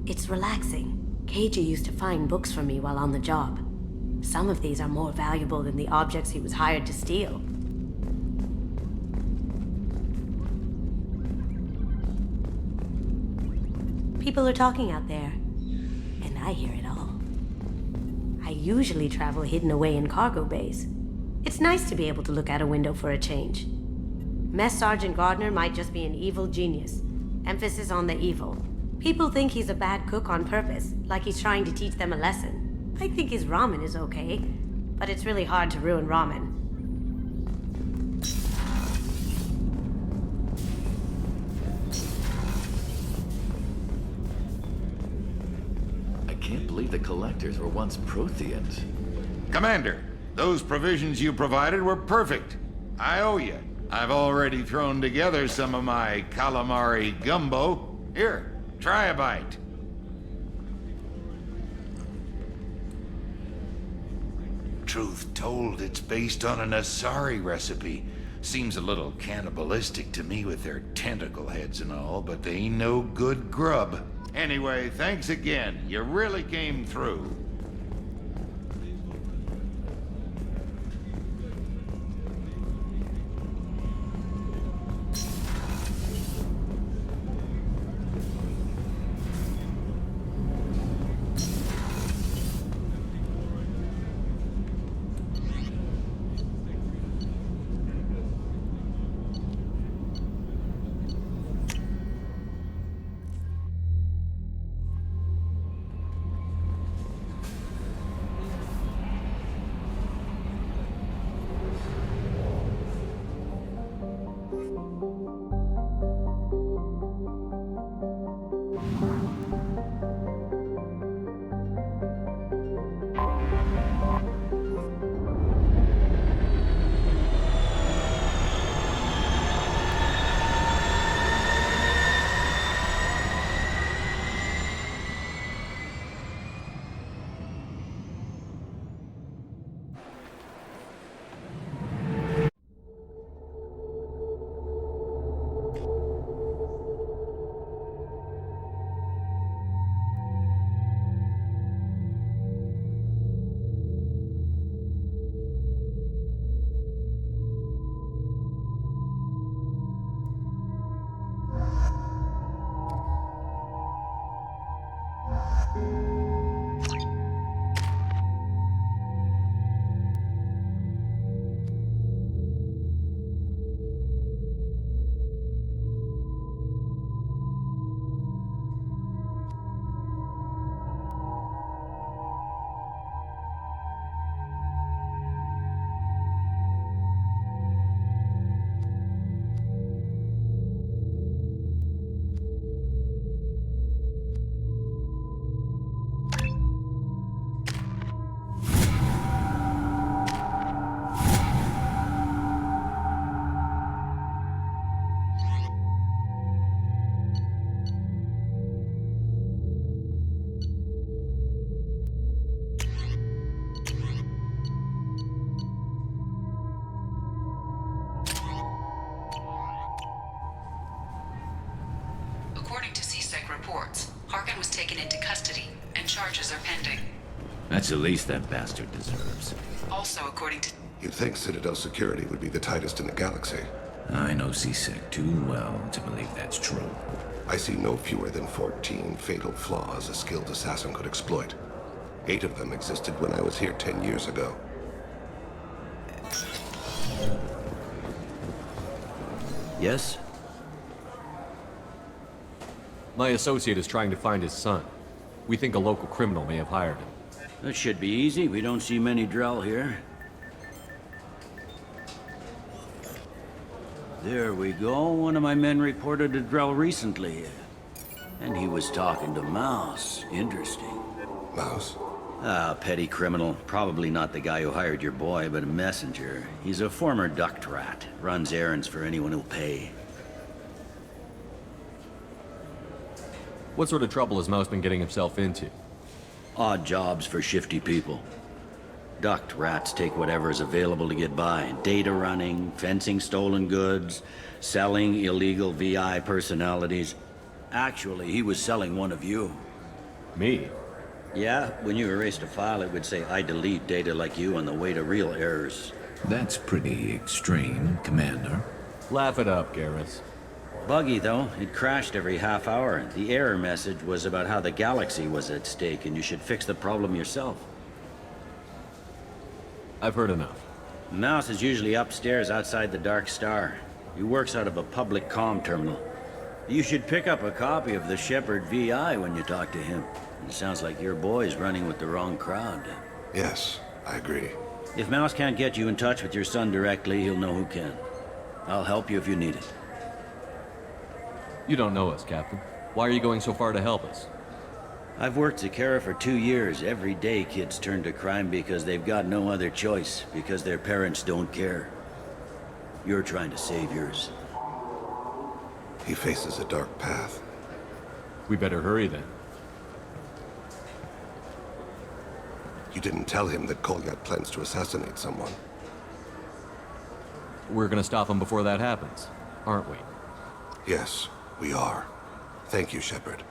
It's relaxing. Keiji used to find books for me while on the job. Some of these are more valuable than the objects he was hired to steal. People are talking out there, and I hear it all. I usually travel hidden away in cargo bays. It's nice to be able to look out a window for a change. Mess Sergeant Gardner might just be an evil genius. Emphasis on the evil. People think he's a bad cook on purpose, like he's trying to teach them a lesson. I think his ramen is okay, but it's really hard to ruin ramen. I can't believe the collectors were once Protheans. Commander, those provisions you provided were perfect. I owe you. I've already thrown together some of my calamari gumbo. Here, try a bite. Truth told, it's based on an Asari recipe. Seems a little cannibalistic to me with their tentacle heads and all, but they ain't no good grub. Anyway, thanks again. You really came through. According to CSEC reports, Harkin was taken into custody, and charges are pending. That's the least that bastard deserves. Also, according to... You'd think Citadel security would be the tightest in the galaxy. I know CSEC too well to believe that's true. I see no fewer than 14 fatal flaws a skilled assassin could exploit. 8 of them existed when I was here 10 years ago. Yes? My associate is trying to find his son. We think a local criminal may have hired him. That should be easy. We don't see many Drell here. There we go. One of my men reported a Drell recently. And he was talking to Mouse. Interesting. Mouse? Ah, petty criminal. Probably not the guy who hired your boy, but a messenger. He's a former duct rat. Runs errands for anyone who'll pay. What sort of trouble has Mouse been getting himself into? Odd jobs for shifty people. Duct rats take whatever is available to get by. Data running, fencing stolen goods, selling illegal VI personalities. Actually, he was selling one of you. Me? Yeah, when you erased a file, it would say, I delete data like you on the way to real errors. That's pretty extreme, Commander. Laugh it up, Garrus. Buggy, though. It crashed every half hour. The error message was about how the galaxy was at stake, and you should fix the problem yourself. I've heard enough. Mouse is usually upstairs outside the Dark Star. He works out of a public comm terminal. You should pick up a copy of the Shepard VI when you talk to him. It sounds like your boy's running with the wrong crowd. Yes, I agree. If Mouse can't get you in touch with your son directly, he'll know who can. I'll help you if you need it. You don't know us, Captain. Why are you going so far to help us? I've worked Zakera for 2 years. Every day kids turn to crime because they've got no other choice, because their parents don't care. You're trying to save yours. He faces a dark path. We better hurry then. You didn't tell him that Kolyat plans to assassinate someone. We're gonna stop him before that happens, aren't we? Yes, we are. Thank you, Shepard.